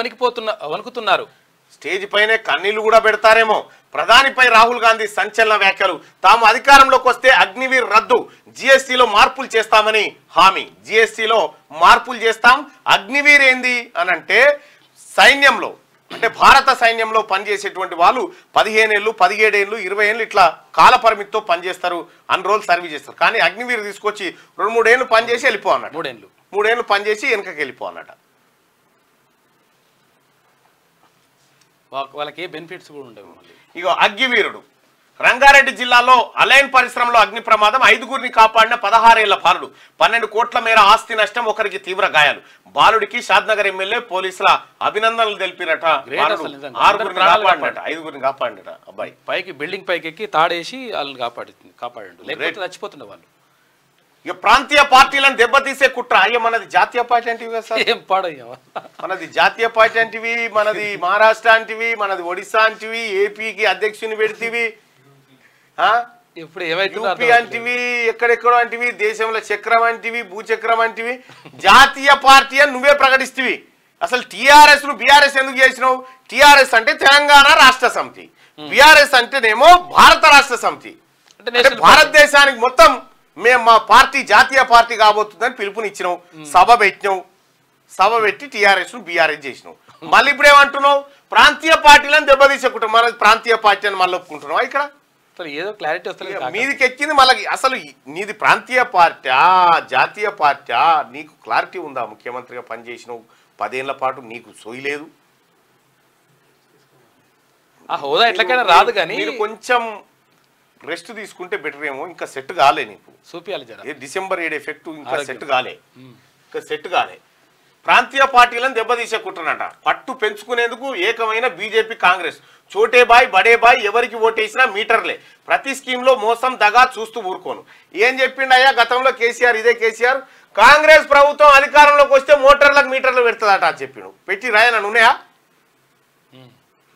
వణుకుతున్నారు. స్టేజ్ పైనే కన్నీళ్లు కూడా పెడతారేమో. ప్రధానిపై రాహుల్ గాంధీ సంచలన వ్యాఖ్యలు. తాము అధికారంలోకి వస్తే అగ్నివీర్ రద్దు. జిఎస్టీలో మార్పులు చేస్తామని హామీ. జిఎస్టీలో మార్పులు చేస్తాం. అగ్నివీర్ ఏంది అని అంటే సైన్యంలో, అంటే భారత సైన్యంలో పనిచేసేటువంటి వాళ్ళు 15 ఏళ్ళు, 17 ఏళ్ళు, 20 ఏళ్ళు ఇట్లా కాల పరిమితితో పనిచేస్తారు. అన్ని రోజులు సర్వీస్ చేస్తారు. కానీ అగ్నివీర్ తీసుకొచ్చి 2-3 ఏళ్ళు పనిచేసి వెళ్ళిపో అన్నట్టు. 3 ఏళ్ళు పనిచేసి వెనకకి వెళ్ళిపో అన్నట్టు. వాళ్ళకి బెనిఫిట్స్ కూడా ఉండవు. ఇగో అగ్గివీరుడు. రంగారెడ్డి జిల్లాలో అలైన్ పరిశ్రమలో అగ్ని ప్రమాదం. 5గురిని కాపాడిన 16 ఏళ్ల బాలుడు. 12 కోట్ల మేర ఆస్తి నష్టం. ఒకరికి తీవ్ర గాయాలు. బాలుడికి షాద్నగర్ ఎమ్మెల్యే పోలీసుల అభినందనలు తెలిపినట. 6గురిని కాపాడినట, 5గురిని కాపాడినట. అబ్బాయి బిల్డింగ్ పైకి ఎక్కి తాడేసి వాళ్ళని కాపాడాడు. లేకపోతే చచ్చిపోతుండే వాళ్ళు. ఇక ప్రాంతీయ పార్టీలను దెబ్బతీసే కుట్ర. అయ్యో మనది జాతీయ పార్టీ అంటివి కదా సార్, ఏం పాడయ్యా మనది జాతీయ పార్టీ అంటివి, మనది మహారాష్ట్ర అంటివి, మనది ఒడిశా అంటివి, ఏపీకి అధ్యక్షుని పెడితివి, ఇప్పుడు ఏమైతే యూపీ అంటివి, ఎక్కడెక్కడో అంటివి, దేశంలో చక్రం అంటివి, భూచక్రం అంటివి. జాతీయ పార్టీ అని నువ్వే ప్రకటిస్తవి. అసలు టీఆర్ఎస్ ను బీఆర్ఎస్ ఎందుకు చేసినావు? టీఆర్ఎస్ అంటే తెలంగాణ రాష్ట్ర సమితి, బీఆర్ఎస్ అంటేనేమో భారత రాష్ట్ర సమితి. అంటే భారతదేశానికి మొత్తం మేము మా పార్టీ జాతీయ పార్టీ కాబోతుందని పిలుపునిచ్చినావు, సభ పెట్టినావు. సభ పెట్టి టీఆర్ఎస్ ను బీఆర్ఎస్ చేసినావు. మళ్ళీ ఇప్పుడు ఏమంటున్నావు? ప్రాంతీయ పార్టీలను దెబ్బతీసుకుంటాం, మన ప్రాంతీయ పార్టీ అని మళ్ళీ ఒప్పుకుంటున్నావు. ఇక్కడ ఏదో క్లారిటీ వస్తలేదు. మీదికి ఎక్కింది మళ్ళీ. అసలు నీది ప్రాంతీయ పార్టీ జాతీయ పార్టీ? నీకు క్లారిటీ ఉందా? ముఖ్యమంత్రిగా పనిచేసినావు 10 ఏళ్ల పాటు, నీకు సోయలేదు. ఆ హోదా ఎట్లకైనా రాదు, కానీ మీరు కొంచెం రెస్ట్ తీసుకుంటే బెటర్ ఏమో. ఇంకా సెట్ కాలే నీకు. చూపియాలి జర. డిసెంబర్ 7 ఎఫెక్ట్ ఇంకా సెట్ కాలే, ఇంకా సెట్ కాలే. ప్రాంతీయ పార్టీలను దెబ్బతీసేకుంటున్నట. పట్టు పెంచుకునేందుకు ఏకమైన బీజేపీ కాంగ్రెస్. చోటే బాయ్ బడే బాయ్, ఎవరికి ఓటేసినా మీటర్లే. ప్రతి స్కీమ్ లో మోసం దగా చూస్తూ ఊరుకోను. ఏం చెప్పిండయ్యా గతంలో కేసీఆర్? ఇదే కేసీఆర్ కాంగ్రెస్ ప్రభుత్వం అధికారంలోకి వస్తే మోటార్లకు మీటర్లు పెడుతుందట అని చెప్పిండు. పెట్టి రాయన ఉన్నాయా?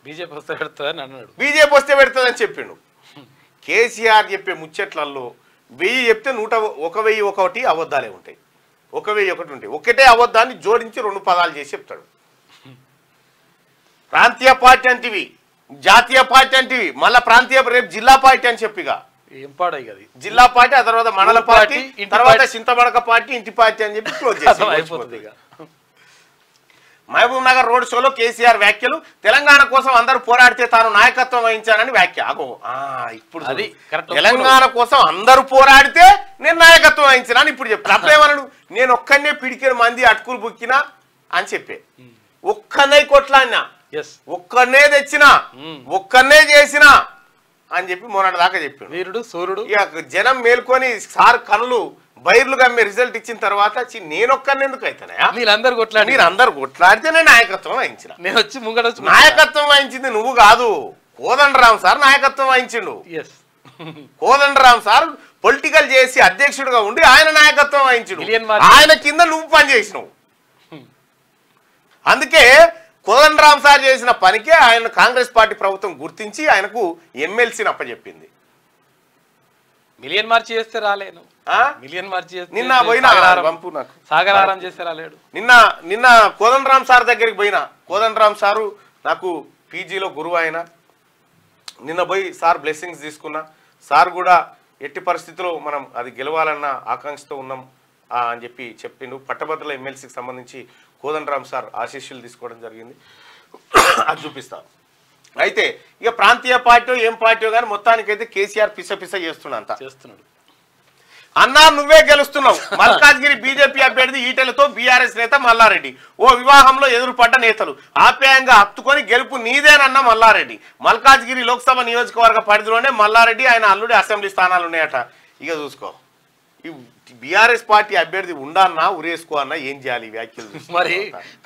బీజేపీ వస్తే పెడుతుందని అన్నాడు. బీజేపీ వస్తే పెడుతుందని చెప్పిండు. కేసీఆర్ చెప్పే ముచ్చట్లలో 1000 చెప్తే 101 అబద్ధాలే ఉంటాయి. 1001 ఉంటాయి. ఒకటే అబద్ధాన్ని జోడించి 2 పదాలు చేసి చెప్తాడు. ప్రాంతీయ పార్టీ అంటివి, జాతీయ పార్టీ అంటివి, మళ్ళా ప్రాంతీయ రేపు జిల్లా పార్టీ అని చెప్పిగా. ఏం పాడయ్యి అది? జిల్లా పార్టీ, ఆ తర్వాత మండల పార్టీ, తర్వాత చింతబడక పార్టీ, ఇంటి పార్టీ అని చెప్పి క్లోజ్ చేసి అయిపోతుంది. మహబూబ్ నగర్ రోడ్ షోలో కేసీఆర్ వ్యాఖ్యలు. తెలంగాణ కోసం అందరూ పోరాడితే తాను నాయకత్వం వహించానని వ్యాఖ్య. అగో ఇప్పుడు అది తెలంగాణ కోసం అందరూ పోరాడితే నేను నాయకత్వం వహించానని ఇప్పుడు చెప్తాను. అప్పుడేమన్నాడు? నేను ఒక్కనే పిడికిన మంది అటుకులు బుక్కినా అని చెప్పే. ఒక్కనే కొట్లాడినా, ఒక్కనే తెచ్చినా, ఒక్కనే చేసినా అని చెప్పి మొన్నటి దాకా చెప్పాడు. వీరుడు సూర్యుడు. ఇక జనం మేల్కొని సార్ కనులు బైర్లు గమ్మే రిజల్ట్ ఇచ్చిన తర్వాత నేనొక్కరిని ఎందుకు అవుతానయా? మీరు అందరు కొట్లాడితే నేను నాయకత్వం వహించిన. నేను వచ్చి ముంగడ నాయకత్వం వహించింది నువ్వు కాదు, కోదండరామ్ సార్ నాయకత్వం వహించిండు. కోదండరామ్ సార్ పొలిటికల్ చేసి అధ్యక్షుడిగా ఉండి ఆయన నాయకత్వం వహించుడు. ఆయన కింద నువ్వు పనిచేసినావు. అందుకే కోదండరామ్ సార్ చేసిన పనికే ఆయన కాంగ్రెస్ పార్టీ ప్రభుత్వం గుర్తించి ఆయనకు ఎమ్మెల్సీని అప్పచెప్పింది. మిలియన్ మార్చి చేస్తే రాలేను. మిలియన్ మార్చి చేస్తే నిన్న పోయినా పంపు నాకు సాగరారం చేస్తే రాలేడు. నిన్న కోదండరామ్ సార్ దగ్గరికి పోయినా. కోదండరామ్ సారు నాకు పీజీలో గురువు ఆయన. నిన్న పోయి సార్ బ్లెస్సింగ్స్ తీసుకున్నా. సార్ కూడా ఎట్టి పరిస్థితుల్లో మనం అది గెలవాలన్న ఆకాంక్షతో ఉన్నాం అని చెప్పి చెప్పిండు. పట్టభద్రుల ఎమ్మెల్సీకి సంబంధించి కోదండరామ్ సార్ ఆశీస్సులు తీసుకోవడం జరిగింది. అది చూపిస్తాను. అయితే ఇక ప్రాంతీయ పార్టీ ఏం పార్టీ కానీ మొత్తానికైతే కేసీఆర్ పిస చేస్తున్నాడు. అన్నా నువ్వే గెలుస్తున్నావు. మల్కాజ్గిరి బీజేపీ అభ్యర్థి ఈటెలతో బీఆర్ఎస్ నేత మల్లారెడ్డి. ఓ వివాహంలో ఎదురుపడ్డ నేతలు ఆప్యాయంగా హత్తుకొని గెలుపు నీదేనన్న మల్లారెడ్డి. మల్కాజ్గిరి లోక్సభ నియోజకవర్గ పరిధిలోనే మల్లారెడ్డి ఆయన అల్లుడి అసెంబ్లీ స్థానాలు ఉన్నాయట. ఇక చూసుకో, ఈ బీఆర్ఎస్ పార్టీ అభ్యర్థి ఉండన్నా ఉరేసుకో అన్నా ఏం చేయాలి? వ్యాఖ్యలు మరి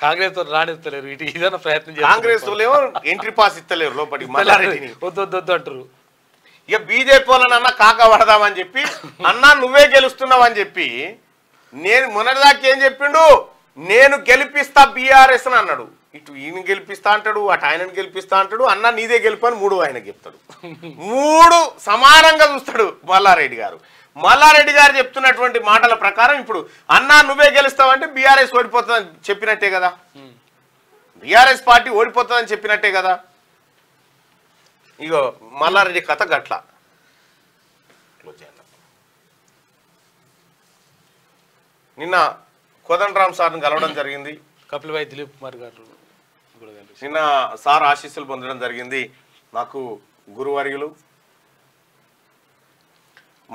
కాంగ్రెస్ రాణిస్తలేరు, ఇదన్నా ప్రయత్నం. కాంగ్రెస్ ఏమో ఎంట్రీ పాస్ ఇస్తలేరు లోపలికి. మల్లారెడ్డిని వద్దు అంటారు. ఇక బీజేపీ వాళ్ళనన్నా కాక పడదామని చెప్పి అన్నా నువ్వే గెలుస్తున్నావు అని చెప్పి నేను మొన్నటిదాకా ఏం చెప్పిండు? నేను గెలిపిస్తా బీఆర్ఎస్ అని అన్నాడు. ఇటు ఈయన గెలిపిస్తా అంటాడు, అటు ఆయనను గెలిపిస్తా అంటాడు. అన్నా నీదే గెలుపు అని 3 ఆయన చెప్తాడు. 3 సమానంగా చూస్తాడు మల్లారెడ్డి గారు. మల్లారెడ్డి గారు చెప్తున్నటువంటి మాటల ప్రకారం ఇప్పుడు అన్నా నువ్వే గెలుస్తావంటే బీఆర్ఎస్ ఓడిపోతుందని చెప్పినట్టే కదా. బీఆర్ఎస్ పార్టీ ఓడిపోతుందని చెప్పినట్టే కదా. ఇగో మల్లారెడ్డి కథ గట్ల. నిన్న కోదండరామ్ సార్ని కలవడం జరిగింది. కపిలవాయి దిలీప్ కుమార్ గారు నిన్న సార్ ఆశీస్సులు పొందడం జరిగింది. నాకు గురువర్యులు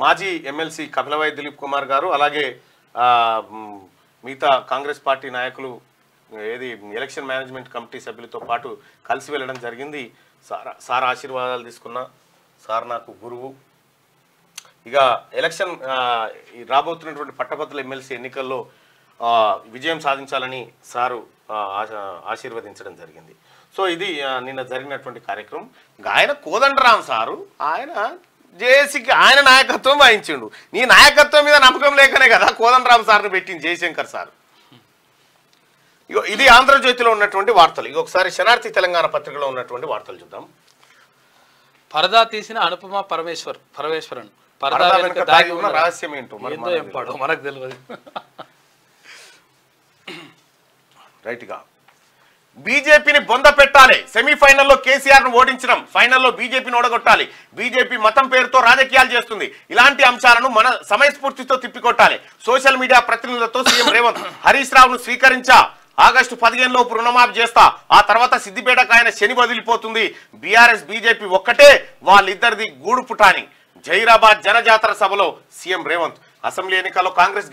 మాజీ ఎమ్మెల్సీ కపిలవాయి దిలీప్ కుమార్ గారు, అలాగే మిగతా కాంగ్రెస్ పార్టీ నాయకులు, ఎలక్షన్ మేనేజ్మెంట్ కమిటీ సభ్యులతో పాటు కలిసి వెళ్ళడం జరిగింది. సార్ ఆశీర్వాదాలు తీసుకున్నా. సార్ నాకు గురువు. ఇక ఎలక్షన్ రాబోతున్నటువంటి పట్టభద్రుల ఎమ్మెల్సీ ఎన్నికల్లో విజయం సాధించాలని సారు ఆశీర్వదించడం జరిగింది. సో ఇది నిన్న జరిగినటువంటి కార్యక్రమం. ఆయన కోదండరామ్ సారు ఆయన జేఏసీకి ఆయన నాయకత్వం వహించిండు. నీ నాయకత్వం మీద నమ్మకం లేకనే కదా కోదండరామ్ సార్ని పెట్టింది జయశంకర్ సార్. ఇగో ఇది ఆంధ్రజ్యోతిలో ఉన్నటువంటి వార్తలు. ఇక ఒకసారి శనార్థి తెలంగాణ పత్రికలో ఉన్నటువంటి వార్తలు చూద్దాం. పరదా తీసిన అనుపమ పరమేశ్వరన్ పరదా వెనుక దాగి ఉన్న రహస్యం ఏంటో మనకు తెలియదు. రైట్గా బీజేపీని బొంద పెట్టాలి, సెమీఫైనల్లో కేసీఆర్ను ఓడించడం, ఫైనల్లో బీజేపీని ఓడగొట్టాలి, బీజేపీ మతం పేరుతో రాజకీయాలు చేస్తుంది, ఇలాంటి అంశాలను మన సమయస్ఫూర్తితో తిప్పికొట్టాలి. సోషల్ మీడియా ప్రతినిధులతో సీఎం రేవంత్ హరీష్ రావును స్వీకరించా, ఆగస్టు 15 లోపు రుణమాఫీ చేస్తా, ఆ తర్వాత సిద్దిపేటకు ఆయన శని వదిలిపోతుంది, బీఆర్ఎస్ బీజేపీ ఒక్కటే, వాళ్ళిద్దరిది గూడు పుటాని. జైరాబాద్ జనజాతర సభలో సీఎం రేవంత్. అసెంబ్లీ ఎన్నికల్లో కాంగ్రెస్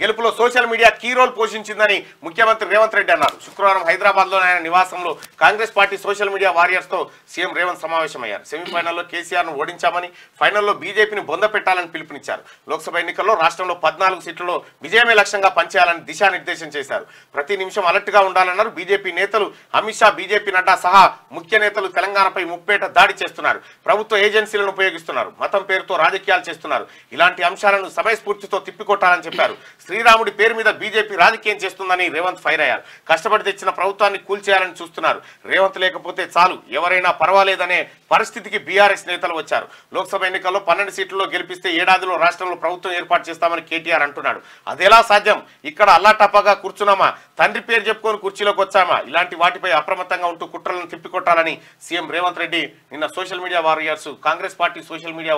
గెలుపులో సోషల్ మీడియా కీ రోల్ పోషించిందని ముఖ్యమంత్రి రేవంత్ రెడ్డి అన్నారు. శుక్రవారం హైదరాబాద్లోని ఆయన నివాసంలో కాంగ్రెస్ పార్టీ సోషల్ మీడియా వారియర్స్తో సీఎం రేవంత్ సమావేశమయ్యారు. సెమీఫైనల్లో కేసీఆర్ను ఓడించామని, ఫైనల్లో బీజేపీని బొంద పెట్టాలని పిలుపునిచ్చారు. లోక్సభ ఎన్నికల్లో రాష్ట్రంలో 14 సీట్లలో విజయమే లక్ష్యంగా పనిచేయాలని దిశానిర్దేశం చేశారు. ప్రతి నిమిషం అలర్ట్గా ఉండాలన్నారు. బీజేపీ నేతలు అమిత్ షా, బీజేపీ నడ్డా సహా ముఖ్య నేతలు తెలంగాణపై ముప్పేట దాడి చేస్తున్నారు, ప్రభుత్వ ఏజెన్సీలను ఉపయోగిస్తున్నారు, మతం పేరుతో రాజకీయాలు చేస్తున్నారు, ఇలాంటి అంశాలను సమయస్ఫూర్తితో తిప్పికొట్టాలని చెప్పారు. శ్రీరాముడి పేరు మీద బీజేపీ రాజకీయం చేస్తుందని రేవంత్ ఫైర్ అయ్యారు. కష్టపడి తెచ్చిన ప్రభుత్వాన్ని కూల్చేయాలని చూస్తున్నారు, రేవంత్ లేకపోతే చాలు, ఎవరైనా పర్వాలేదనే పరిస్థితికి బీఆర్ఎస్ నేతలు వచ్చారు. లోక్సభ ఎన్నికల్లో 12 సీట్లలో గెలిపిస్తే ఏడాదిలో రాష్ట్రంలో ప్రభుత్వం ఏర్పాటు చేస్తామని కేటీఆర్ అంటున్నాడు. అదెలా సాధ్యం? ఇక్కడ అల్లాటప్పగా కూర్చున్నామా, తండ్రి పేరు చెప్పుకొని కుర్చీలోకి వచ్చామా? ఇలాంటి వాటిపై అప్రమత్తంగా ఉంటూ కుట్రలను తిప్పికొట్టాలని సీఎం రేవంత్ రెడ్డి నిన్న social media warriors, Congress party social media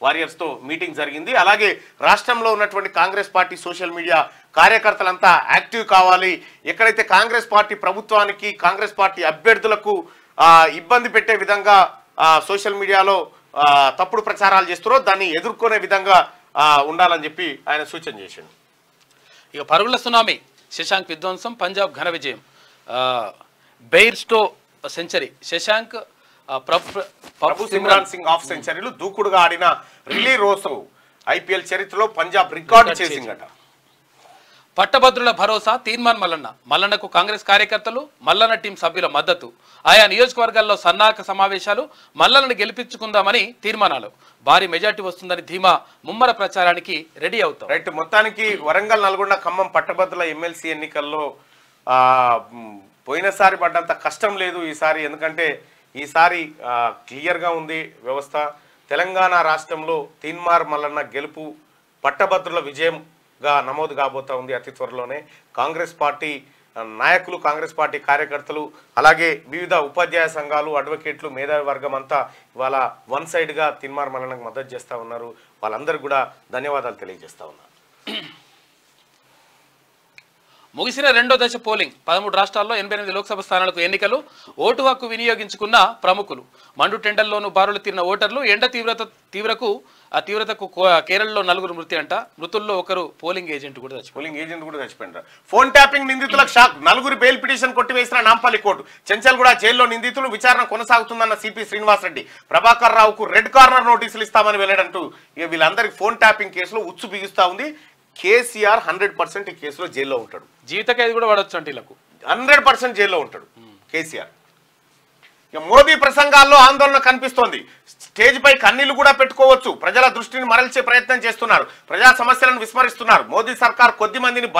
warriors తో మీటింగ్ జరిగింది. అలాగే రాష్ట్రంలో ఉన్నటువంటి కాంగ్రెస్ పార్టీ సోషల్ మీడియా కార్యకర్తలంతా యాక్టివ్ కావాలి. ఎక్కడైతే కాంగ్రెస్ పార్టీ ప్రభుత్వానికి, కాంగ్రెస్ పార్టీ అభ్యర్థులకు ఇబ్బంది పెట్టే విధంగా సోషల్ మీడియాలో తప్పుడు ప్రచారాలు చేస్తారో దాన్ని ఎదుర్కొనే విధంగా ఉండాలని చెప్పి ఆయన సూచన చేశాడు. ఇక పరుగుల సునామీ, శశాంక్ విధ్వంసం, పంజాబ్ ఘన విజయం, బెయిర్స్టో సెంచరీ, శశాంక్ ప్రభు సిమ్రాన్ సింగ్ హాఫ్ సెంచరీలు, దూకుడుగా ఆడిన రిలీ రోసో ఐపీఎల్ చరిత్రలో పంజాబ్ రికార్డు చేసిందట. పట్టభద్రుల భరోసా, తీర్మాన్ మల్లన్నకు కాంగ్రెస్ కార్యకర్తలు, మల్లన్న టీం సభ్యుల మద్దతు, ఆయా నియోజకవర్గాల్లో సన్నాహక సమావేశాలు, మల్లన్నను గెలిపించుకుందామని తీర్మానాలు, భారీ మెజార్టీ వస్తుందని ధీమా, ముమ్మర ప్రచారానికి రెడీ అవుతాం. రైట్, మొత్తానికి వరంగల్, నల్గొండ, ఖమ్మం పట్టభద్రుల ఎమ్మెల్సీ ఎన్నికల్లో పోయినసారి పడ్డంత కష్టం లేదు ఈసారి. ఎందుకంటే ఈసారి క్లియర్గా ఉంది వ్యవస్థ. తెలంగాణ రాష్ట్రంలో తీన్మార్ మల్లన్న గెలుపు పట్టభద్రుల విజయంగా నమోదు కాబోతా ఉంది అతి త్వరలోనే. కాంగ్రెస్ పార్టీ నాయకులు, కాంగ్రెస్ పార్టీ కార్యకర్తలు, అలాగే వివిధ ఉపాధ్యాయ సంఘాలు, అడ్వకేట్లు, మేధావి వర్గం అంతా ఇవాళ వన్ సైడ్గా తీన్మార్ మల్లన్నకు మద్దతు చేస్తూ ఉన్నారు. వాళ్ళందరూ కూడా ధన్యవాదాలు తెలియజేస్తూ ఉన్నారు. ముగిసిన రెండో దశ పోలింగ్, 13 రాష్ట్రాల్లో 88 లోక్సభ స్థానాలకు ఎన్నికలు, ఓటు హక్కు వినియోగించుకున్న ప్రముఖులు, మండు టెండల్లోనూ బారులు తీరిన ఓటర్లు, ఎండ తీవ్రతకు కేరళలో 4 మృతి అంట. మృతుల్లో ఒకరు పోలింగ్ ఏజెంట్ కూడా చచ్చిపోయినారు. ఫోన్ ట్యాపింగ్ నిందితులకు షాక్, 4 బెయిల్ పిటిషన్ కొట్టివేసిన నాంపల్లి కోర్టు. చెంచల్గూడ జైల్లో నిందితులు, విచారణ కొనసాగుతుందన్న సిపి శ్రీనివాసరెడ్డి. ప్రభాకర్ రావుకు రెడ్ కార్నర్ నోటీసులు ఇస్తామని వెళ్లడంటూ వీళ్ళందరికీ ఫోన్ ట్యాపింగ్ కేసులో ఉచ్చు బిగుస్తా ఉంది. కేసీఆర్ 100% ఈ కేసులో జైల్లో ఉంటాడు. జీవిత ఖైదు కూడా పడవచ్చు అంటే వీళ్ళకు 100% జైల్లో ఉంటాడు కేసీఆర్. మోదీ ప్రసంగాల్లో ఆందోళన కనిపిస్తోంది. స్టేజ్ పై కన్నీళ్లు కూడా పెట్టుకోవచ్చు. ప్రజల దృష్టిని మరల్చే ప్రయత్నం చేస్తున్నారు. ప్రజా సమస్యలను విస్మరిస్తున్నారు. మోదీ సర్కార్ కొద్ది మందిని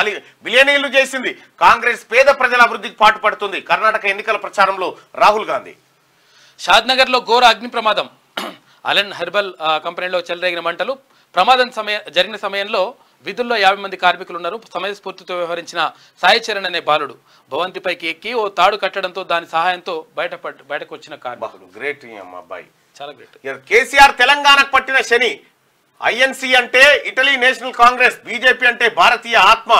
బిలియనీర్లు చేసింది. కాంగ్రెస్ పేద ప్రజల అభివృద్ధికి పాటుపడుతుంది. కర్ణాటక ఎన్నికల ప్రచారంలో రాహుల్ గాంధీ. షాద్నగర్ లో ఘోర అగ్ని ప్రమాదం, అలెన్ హెర్బల్ కంపెనీలో చెలరేగిన మంటలు. ప్రమాదం జరిగిన సమయంలో విధుల్లో 50 మంది కార్మికులు ఉన్నారు. సమయస్ఫూర్తితో వ్యవహరించిన సాయి చరణ్ అనే బాలుడు భవంతిపైకి ఎక్కి ఓ తాడు కట్టడంతో దాని సహాయంతో బయటకు వచ్చిన కార్మికుడు. గ్రేట్ అబ్బాయి, చాలా గ్రేట్. కేసీఆర్ తెలంగాణకు పట్టిన శని. ఐఎన్సీ అంటే ఇటలీ నేషనల్ కాంగ్రెస్, బీజేపీ అంటే భారతీయ ఆత్మ.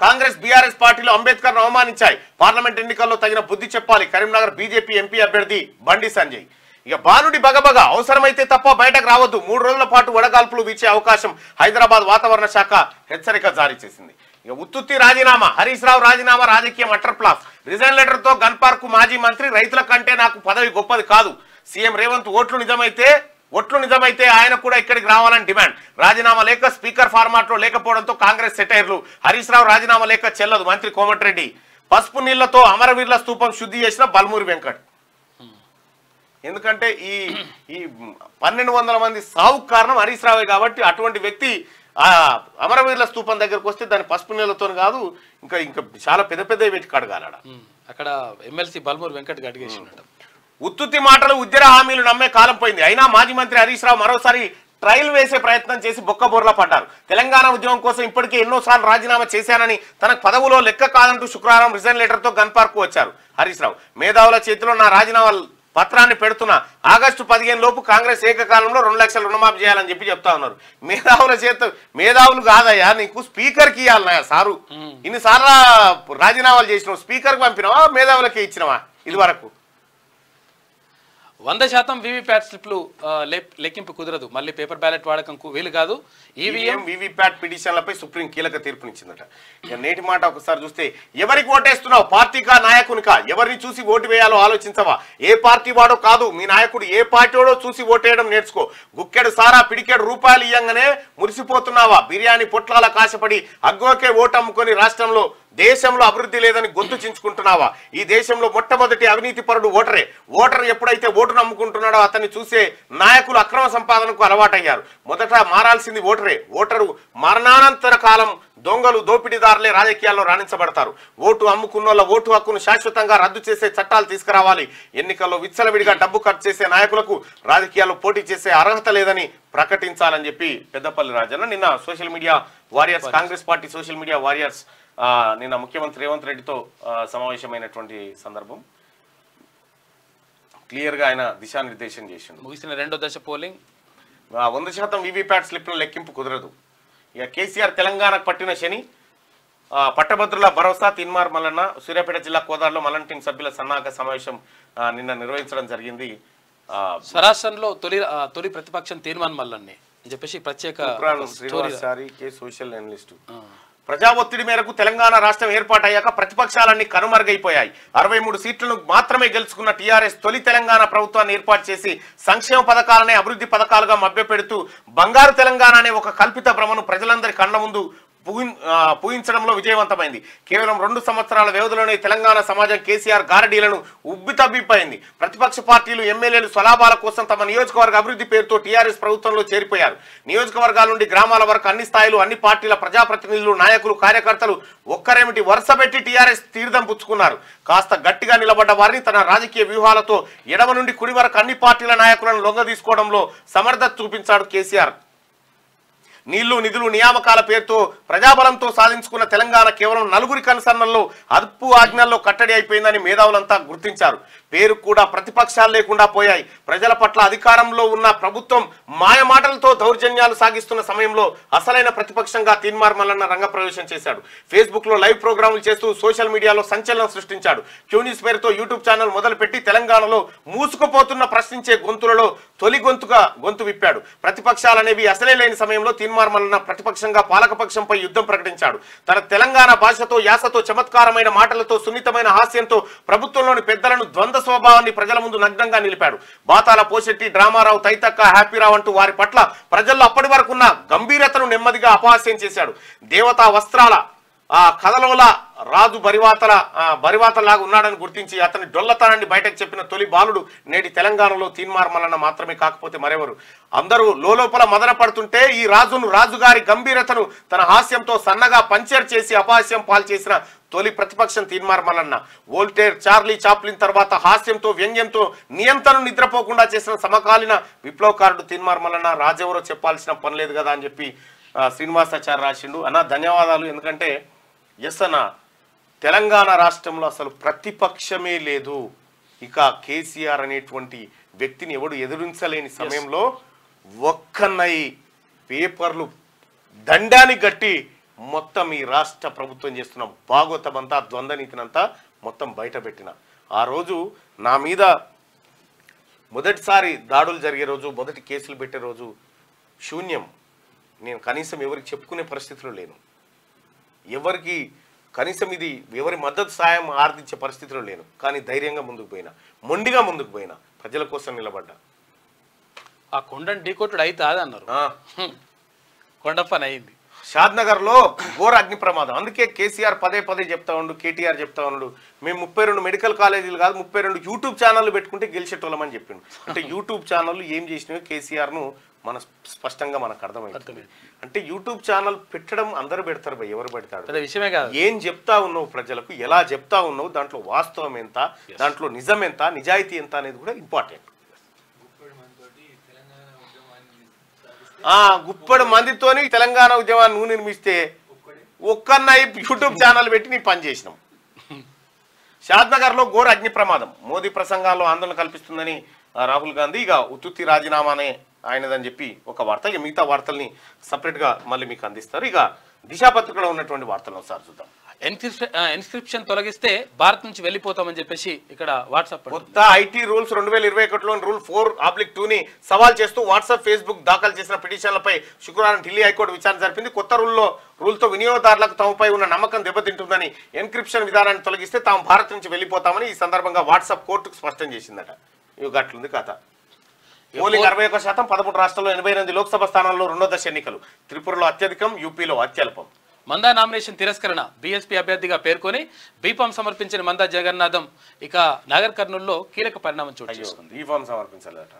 కాంగ్రెస్, బీఆర్ఎస్ పార్టీలు అంబేద్కర్ అవమానించాయి. పార్లమెంట్ ఎన్నికల్లో తగిన బుద్ధి చెప్పాలి. కరీంనగర్ బీజేపీ ఎంపీ అభ్యర్థి బండి సంజయ్. ఇక బాలుడి బగబగ, అవసరమైతే తప్ప బయటకు రావద్దు. 3 రోజుల పాటు వడగాల్పులు వీచే అవకాశం హైదరాబాద్ వాతావరణ శాఖ హెచ్చరిక జారీ చేసింది. ఇక ఉత్తుత్తి రాజీనామా, హరీష్ రావు రాజీనామా రాజకీయం అటర్ ఫ్లాప్. రిజైన్ లెటర్ తో గన్ పార్క్ మాజీ మంత్రి, రైతుల కంటే నాకు పదవి గొప్పది కాదు. సీఎం రేవంత్ ఒట్లు నిజమైతే ఆయన కూడా ఇక్కడికి రావాలని డిమాండ్. రాజీనామా లేక స్పీకర్ ఫార్మాట్ లో లేకపోవడంతో కాంగ్రెస్ సెటైర్లు. హరీష్ రావు రాజీనామా లేక చెల్లదు. మంత్రి కోమటిరెడ్డి. పసుపు నీళ్లతో అమరవీరుల స్తూపం శుద్ధి చేసిన బల్మూరి వెంకట్. ఎందుకంటే ఈ ఈ 1200 మంది సావుకు కారణం హరీష్ రావే కాబట్టి అటువంటి వ్యక్తి ఆ అమరవీరుల స్తూపం దగ్గరకు వస్తే దాని పసుపు నీళ్ళతో కాదు ఇంకా ఇంకా చాలా పెద్ద పెద్ద వెతికి కడగాలడ. అక్కడ ఎమ్మెల్సీ బల్మూరు వెంకట్ అడిగేసినట్టు ఉత్తుత్తి మాటలు ఉద్యర హామీలు నమ్మే కాలం పోయింది. అయినా మాజీ మంత్రి హరీష్ రావు మరోసారి ట్రయల్ వేసే ప్రయత్నం చేసి బొక్కబోర్లా పడ్డారు. తెలంగాణ ఉద్యమం కోసం ఇప్పటికే ఎన్నోసార్లు రాజీనామా చేశానని తనకు పదవులో లెక్క కాదంటూ శుక్రవారం రిజైన్ లెటర్తో గన్ పార్క్ వచ్చారు హరీష్ రావు. మేధావుల చేతిలో నా రాజీనామా పత్రాన్ని పెడుతున్నా, ఆగస్టు 15 లోపు కాంగ్రెస్ ఏకకాలంలో 2 లక్షల రుణమాఫీ చేయాలని చెప్తా ఉన్నారు. మేధావుల చేత మేధావులు కాదయ్యా, నీకు స్పీకర్కి ఇవ్వాలన్నా సారు. ఇన్నిసార్లు రాజీనామాలు చేసినావు, స్పీకర్కి పంపినావా మేధావులకే ఇచ్చినావా? ఇది వరకు 100% వీవీప్యాట్ స్లిప్లు లెక్కింపు కుదరదు, మళ్ళీ పేపర్ బ్యాలెట్ వాడకం వీలు కాదు. ఈవీఎం వీవీప్యాట్ పిటిషన్లపై సుప్రీం కీలక తీర్పునిచ్చిందట. ఇక నేటి మాట ఒకసారి చూస్తే, ఎవరికి ఓటేస్తున్నావు? పార్టీకా నాయకునికా? ఎవరిని చూసి ఓటు వేయాలో ఆలోచించవా? ఏ పార్టీ వాడో కాదు, మీ నాయకుడు ఏ పార్టీ వాడో చూసి ఓటేయడం నేర్చుకో. గుక్కెడు సారా పిడికెడు రూపాయలు ఇయ్యంగానే మురిసిపోతున్నావా? బిర్యానీ పొట్లాల కాశపడి అగ్గోకే ఓటు అమ్ముకొని రాష్ట్రంలో దేశంలో అభివృద్ధి లేదని గొంతు చించుకుంటున్నావా? ఈ దేశంలో మొట్టమొదటి అవినీతి పరుడు ఓటరే. ఓటర్ ఎప్పుడైతే ఓటు నమ్ముకుంటున్నాడో అతన్ని చూసే నాయకులు అక్రమ సంపాదనకు అలవాటయ్యారు. మొదట మారాల్సింది ఓటరే. ఓటరు మరణానంతర కాలం దొంగలు దోపిడీదారులే రాజకీయాల్లో రాణించబడతారు. ఓటు అమ్ముకున్నోళ్ళ ఓటు హక్కును శాశ్వతంగా రద్దు చేసే చట్టాలు తీసుకురావాలి. ఎన్నికల్లో విచ్చలవిడిగా డబ్బు ఖర్చు చేసే నాయకులకు రాజకీయాల్లో పోటీ చేసే అర్హత లేదని ప్రకటించాలని చెప్పి పెద్దపల్లి రాజన్న నిన్న social media warriors, Congress party social media warriors నిన్న ముఖ్యమంత్రి రేవంత్ రెడ్డితో సమావేశమైనటువంటి సందర్భం క్లియర్గా ఆయన దిశానిర్దేశం చేసిండు. ముగిసిన 2వ దశ పోలింగ్ 100% వీవీప్యాట్ స్లిప్ల లెక్కింపు కుదరదు. ఇక కేసీఆర్ తెలంగాణకు పట్టిన శని, పట్టభద్రుల భరోసా, తిన్మార్ మల్లన్న, సూర్యాపేట జిల్లా కోదాడలో మల్లన్న టీం సభ్యుల సన్నాహక సమావేశం నిన్న నిర్వహించడం జరిగింది. స్వరాష్ట్రంలో తొలి ప్రతిపక్షం తీర్మాన్ మల్లన్నే అని చెప్పేసి ప్రత్యేక సోషల్ అనలిస్టు. ప్రజా ఒత్తిడి మేరకు తెలంగాణ రాష్ట్రం ఏర్పాటయ్యాక ప్రతిపక్షాలన్నీ కనుమరుగైపోయాయి. 63 సీట్లను మాత్రమే గెలుచుకున్న టీఆర్ఎస్ తొలి తెలంగాణ ప్రభుత్వాన్ని ఏర్పాటు చేసి సంక్షేమ పథకాలనే అభివృద్ధి పథకాలుగా మభ్యపెడుతూ బంగారు తెలంగాణ అనే ఒక కల్పిత భ్రమను ప్రజలందరి కళ్ళ ముందు పూయించడంలో విజయవంతమైంది. కేవలం 2 సంవత్సరాల వ్యవధిలోనే తెలంగాణ సమాజం కేసీఆర్ గారడీలను ఉబ్బితబ్బిపోయింది. ప్రతిపక్ష పార్టీలు, ఎమ్మెల్యేలు స్వలాభాల కోసం తమ నియోజకవర్గ అభివృద్ధి పేరుతో టీఆర్ఎస్ ప్రభుత్వంలో చేరిపోయారు. నియోజకవర్గాల నుండి గ్రామాల వరకు అన్ని స్థాయిలు, అన్ని పార్టీల ప్రజాప్రతినిధులు, నాయకులు, కార్యకర్తలు ఒక్కరేమిటి వరుసపెట్టి టీఆర్ఎస్ తీర్థం పుచ్చుకున్నారు. కాస్త గట్టిగా నిలబడ్డ వారిని తన రాజకీయ వ్యూహాలతో ఎడమ నుండి కుడి వరకు అన్ని పార్టీల నాయకులను లొంగ తీసుకోవడంలో సమర్థత చూపించాడు కేసీఆర్. నీళ్లు, నిధులు, నియామకాల పేరుతో ప్రజాబలంతో సాధించుకున్న తెలంగాణ కేవలం 4 కన్సర్నల్లో అదుపు ఆజ్ఞల్లో కట్టడి అయిపోయిందని మేధావులంతా గుర్తించారు. పేరు కూడా ప్రతిపక్షాలు లేకుండా పోయాయి. ప్రజల పట్ల అధికారంలో ఉన్న ప్రభుత్వం మాయమాటలతో దౌర్జన్యాలు సాగిస్తున్న సమయంలో అసలైన ప్రతిపక్షంగా తీన్మార్ మల్లన్న రంగప్రవేశం చేశాడు. ఫేస్బుక్ లో లైవ్ ప్రోగ్రాములు చేస్తూ సోషల్ మీడియాలో సంచలనం సృష్టించాడు. క్యూ న్యూస్ పేరుతో యూట్యూబ్ ఛానల్ మొదలుపెట్టి తెలంగాణలో మూసుకుపోతున్న ప్రశ్నించే గొంతులలో తొలి గొంతుగా గొంతు విప్పాడు. ప్రతిపక్షాలనేవి అసలే లేని సమయంలో తీన్మార్ మల్లన్న ప్రతిపక్షంగా పాలకపక్షంపై యుద్ధం ప్రకటించాడు. తన తెలంగాణ భాషతో, యాసతో, చమత్కారమైన మాటలతో, సున్నితమైన హాస్యంతో ప్రభుత్వంలోని పెద్దలను ద్వంద్వ స్వభావాన్ని ప్రజల ముందు నగ్నంగా నిలిపాడు. బాతాల పోషెట్టి, డ్రామారావు, తైతక్క, హ్యాపీరావు అంటూ వారి పట్ల ప్రజల్లో అప్పటి వరకున్న గంభీరతను నెమ్మదిగా అపహాస్యం చేశాడు. దేవతా వస్త్రాల కథలోలా రాజు బరివాతలాగా ఉన్నాడని గుర్తించి అతని డొల్లతనాన్ని బయటకు చెప్పిన తొలి బాలుడు నేటి తెలంగాణలో తీన్మార్ మల్లన్న మాత్రమే కాకపోతే మరెవరు? అందరూ లోపల మదన పడుతుంటే ఈ రాజుగారి గంభీరతను తన హాస్యంతో సన్నగా పంచర్ చేసి అపహాస్యం పాల్చేసిన తొలి ప్రతిపక్షం Teenmar Mallanna. Voltaire, Charlie Chaplin తర్వాత హాస్యంతో, వ్యంగ్యంతో నియంత్రణ నిద్రపోకుండా చేసిన సమకాలీన విప్లవకారుడు తీన్మార్ మల్లన్న. రాజెవరో చెప్పాల్సిన పని లేదు కదా అని చెప్పి శ్రీనివాసాచారి రాసిండు. అన్న ధన్యవాదాలు. ఎందుకంటే ఎస్ అన్న, తెలంగాణ రాష్ట్రంలో అసలు ప్రతిపక్షమే లేదు. ఇక కేసీఆర్ అనేటువంటి వ్యక్తిని ఎవడు ఎదురించలేని సమయంలో ఒక్కన్నై పేపర్లు దండాన్ని గట్టి మొత్తం ఈ రాష్ట్ర ప్రభుత్వం చేస్తున్న భాగోతమంతా, ద్వంద్వనీతినంతా మొత్తం బయట పెట్టిన ఆ రోజు నా మీద మొదటిసారి దాడులు జరిగే రోజు, మొదటి కేసులు పెట్టే రోజు శూన్యం. నేను కనీసం ఎవరికి చెప్పుకునే పరిస్థితిలో లేను. ఎవరికి కనీసం ఇది ఎవరి మద్దతు సాయం ఆర్థించే పరిస్థితిలో లేను. కానీ ధైర్యంగా ముందుకు పోయినా, మొండిగా ముందుకు పోయినా, ప్రజల కోసం నిలబడ్డా. ఆ కొండను ఢీకొట్టుడు అయితే అదన్నారు, కొండ పని అయింది. షాద్నగర్ లో ఘోర అగ్ని ప్రమాదం. అందుకే కేసీఆర్ పదే పదే చెప్తా ఉండు, కేటీఆర్ చెప్తా ఉన్నాడు, మేము 32 మెడికల్ కాలేజీలు కాదు 32 యూట్యూబ్ ఛానళ్ళు పెట్టుకుంటే గెలిచేటోళ్ళమని చెప్పిండు. అంటే యూట్యూబ్ ఛానళ్ళు ఏం చేసినవి కేసీఆర్ ను మన స్పష్టంగా మనకు అర్థమైంది. అంటే యూట్యూబ్ ఛానల్ పెట్టడం అందరూ పెడతారు భయ్, ఎవరు పెడతారు విషయమే కాదు. ఏం చెప్తా ఉన్నావు ప్రజలకు, ఎలా చెప్తా ఉన్నావు, దాంట్లో వాస్తవం ఎంత, దాంట్లో నిజం ఎంత, నిజాయితీ ఎంత అనేది కూడా ఇంపార్టెంట్. గుప్పడు మందితోని తెలంగాణ ఉద్యమాన్ని నువ్వు నిర్మిస్తే ఒక్కన్న యూట్యూబ్ ఛానల్ పెట్టి నీ పని చేసినాం. షాద్నగర్ లో ఘోర అగ్ని ప్రమాదం. మోదీ ప్రసంగాల్లో ఆందోళన కల్పిస్తుందని రాహుల్ గాంధీ ఇక ఉత్తుత్తి రాజీనామానే ఆయనదని చెప్పి ఒక వార్త. ఇక మిగతా వార్తల్ని సపరేట్ గా మళ్ళీ మీకు అందిస్తారు. ఇక దిశాపత్రికలో ఉన్నటువంటి వార్తలను ఒకసారి చూద్దాం. ఇన్స్క్రిప్షన్ తొలగిస్తే భారత్ నుంచి వెళ్ళిపోతామని చెప్పేసి ఇక్కడ వాట్సాప్ కొత్త ఐటీ రూల్స్ 2021లో రూల్ 4/2ని సవాల్ చేస్తూ వాట్సాప్, ఫేస్బుక్ దాఖలు చేసిన పిటిషన్లపై శుక్రవారం ఢిల్లీ హైకోర్టు విచారణ జరిపింది. కొత్త రూల్తో వినియోగదారులకు తమపై ఉన్న నమ్మకం దెబ్బతింటుందని, ఎన్క్రిప్షన్ విధానాన్ని తొలగిస్తే తాము భారత్ నుంచి వెళ్ళిపోతామని ఈ సందర్భంగా వాట్సాప్ కోర్టుకు స్పష్టం చేసిందట. ఇవి గట్లుంది కథ. పోలింగ్ 61%, 13 రాష్ట్రాల్లో 88 లోక్సభ స్థానాల్లో రెండో దశ ఎన్నికలు. త్రిపురలో అత్యధికం, యూపీలో అత్యల్పం. మందా నామినేషన్ తిరస్కరణ. బీఎస్పీ అభ్యర్థిగా పేర్కొని బీఫామ్ సమర్పించిన మందా జగన్నాథం ఇక నాగర్ కర్నూలులో కీలక పరిణామం చోటు చేసుకుంది. బీఫామ్ సమర్పించాలట.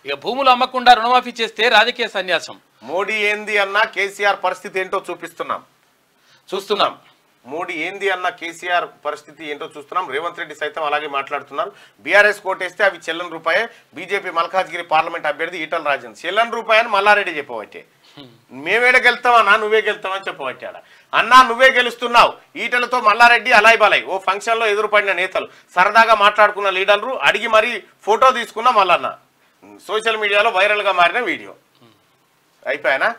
ఇక భూములు అమ్మకుండా రుణమాఫీ చేస్తే రాజకీయ సన్యాసం. మోడీ ఏంది అన్న కేసీఆర్ పరిస్థితి ఏంటో చూస్తున్నాం. మోడీ ఏంది అన్న కేసీఆర్ పరిస్థితి ఏంటో చూస్తున్నాం. రేవంత్ రెడ్డి సైతం అలాగే మాట్లాడుతున్నారు. బీఆర్ఎస్ కోటేస్తే అవి చెల్లని రూపాయే. బీజేపీ మల్కాజ్గిరి పార్లమెంట్ అభ్యర్థి ఈటల రాజేంద్ర చెల్లని రూపాయని మల్లారెడ్డి చెప్పబట్టే. మేమేడగెళ్తావన్నా నువ్వే గెలుస్తావని చెప్పబట్టాడు. అన్నా నువ్వే గెలుస్తున్నావు. ఈటలతో మల్లారెడ్డి అలాయ్ బలాయ్. ఓ ఫంక్షన్ లో ఎదురుపడిన నేతలు, సరదాగా మాట్లాడుకున్న లీడర్లు, అడిగి మరీ ఫోటో తీసుకున్న మల్లన్న. సోషల్ మీడియాలో వైరల్ గా మారిన వీడియో. అయిపోయానా?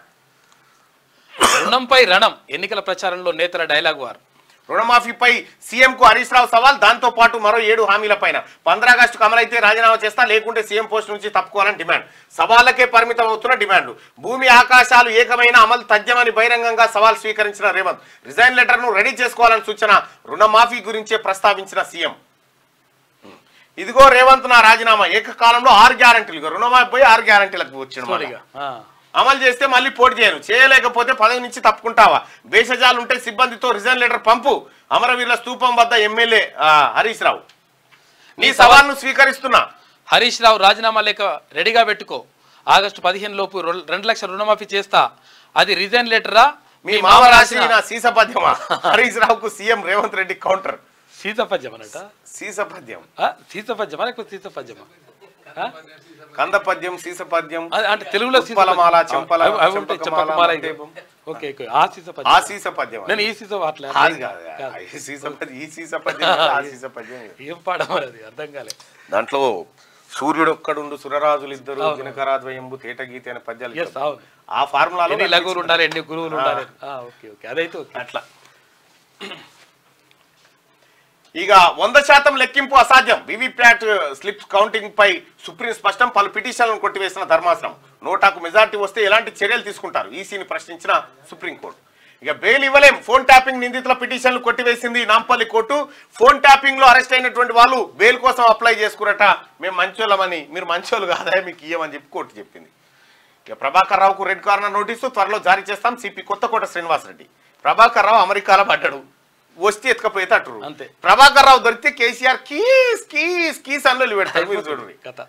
రుణంపై రణం. ఎన్నికల ప్రచారంలో నేతల డైలాగ్ వార్. రుణమాఫీపై సీఎంకు హరీష్ రావు సవాల్. దాంతో పాటు మరో 7 హామీల పైన 15 ఆగస్టుకు అమలైతే రాజీనామా చేస్తా, లేకుంటే సీఎం పోస్ట్ నుంచి తప్పుకోవాలని డిమాండ్. సవాళ్లకే పరిమితం అవుతున్న డిమాండ్లు. భూమి ఆకాశాలు ఏకమైన అమలు తథ్యమని బహిరంగంగా సవాల్ స్వీకరించిన రేవంత్. రిజైన్ లెటర్ ను రెడీ చేసుకోవాలని సూచన. రుణమాఫీ గురించే ప్రస్తావించిన సీఎం. ఇదిగో రేవంత్ నా రాజీనామా. ఏకకాలంలో 6 గ్యారంటీలు. రుణమాఫీ 6 గ్యారంటీలకు వచ్చిన అమలు చేస్తే మళ్ళీ పోటీ చేయను, చేయలేకపోతే పదవి నుంచి తప్పుకుంటావా, భేషజాలు ఉంటే సిబ్బందితో రిజైన్ లెటర్ పంపు. అమరవీరుల స్తూపం వద్ద ఎమ్మెల్యే హరీష్ రావు. నీ సవాల్ను స్వీకరిస్తున్నా. హరీష్ రావు రాజీనామా లేఖ రెడీగా పెట్టుకో. ఆగస్టు 15 లోపు 2 లక్షల రుణమాఫీ చేస్తా. అది రిజైన్ లెటరా మీ మామ రాసిన సీసపద్యమా? హరీష్ రావుకు సీఎం రేవంత్ రెడ్డి కౌంటర్. సీతపద్యం అనట. సీసపద్యం సీతపద్యమా లేకపోతే సీతపద్యమా? కందపద్యం, సీసపద్యం అంటే తెలుగులో పలమాల, చెంపల, ఏం పాడమది అర్థం కాలేదు. దాంట్లో సూర్యుడు ఒక్కడుండు, సురరాజులు ఇద్దరు, దినకరాద్వయంబు, తేట గీత అనే పద్యాలు. ఆ ఫార్ములాలో ఎన్ని లఘువులు ఉండాలి, ఎన్ని గురువులు ఉండాలి. అదైతే అట్లా. ఇక 100% లెక్కింపు అసాధ్యం. వివిప్యాట్ స్లిప్ కౌంటింగ్ పై సుప్రీం స్పష్టం. పలు పిటిషన్లను కొట్టివేసిన ధర్మాసనం. నోటాకు మెజార్టీ వస్తే ఎలాంటి చర్యలు తీసుకుంటారు, ఈసీని ప్రశ్నించిన సుప్రీంకోర్టు. ఇక బెయిల్ ఇవ్వలేం. ఫోన్ ట్యాపింగ్ నిందితుల పిటిషన్లు కొట్టివేసింది నాంపల్లి కోర్టు. ఫోన్ ట్యాపింగ్ లో అరెస్ట్ అయినటువంటి వాళ్ళు బెయిల్ కోసం అప్లై చేసుకురట. మేము మంచోళ్ళమని, మీరు మంచోళ్ళు కాదా, మీకు ఇయ్యమని చెప్పి కోర్టు చెప్పింది. ఇక ప్రభాకర్ రావుకు రెడ్ కార్నర్ నోటీసు త్వరలో జారీ చేస్తాం. సిపి కొత్తకోట శ్రీనివాసరెడ్డి. ప్రభాకర్ రావు అమెరికాలో పడ్డాడు, వస్తే ఎత్తుకపోతే అట్టు. అంతే. ప్రభాకర్ రావు దొరికితే కేసీఆర్ కీస్ కీస్ కీస్ అన్నలు పెడతారు. మీరు చూడండి కథ.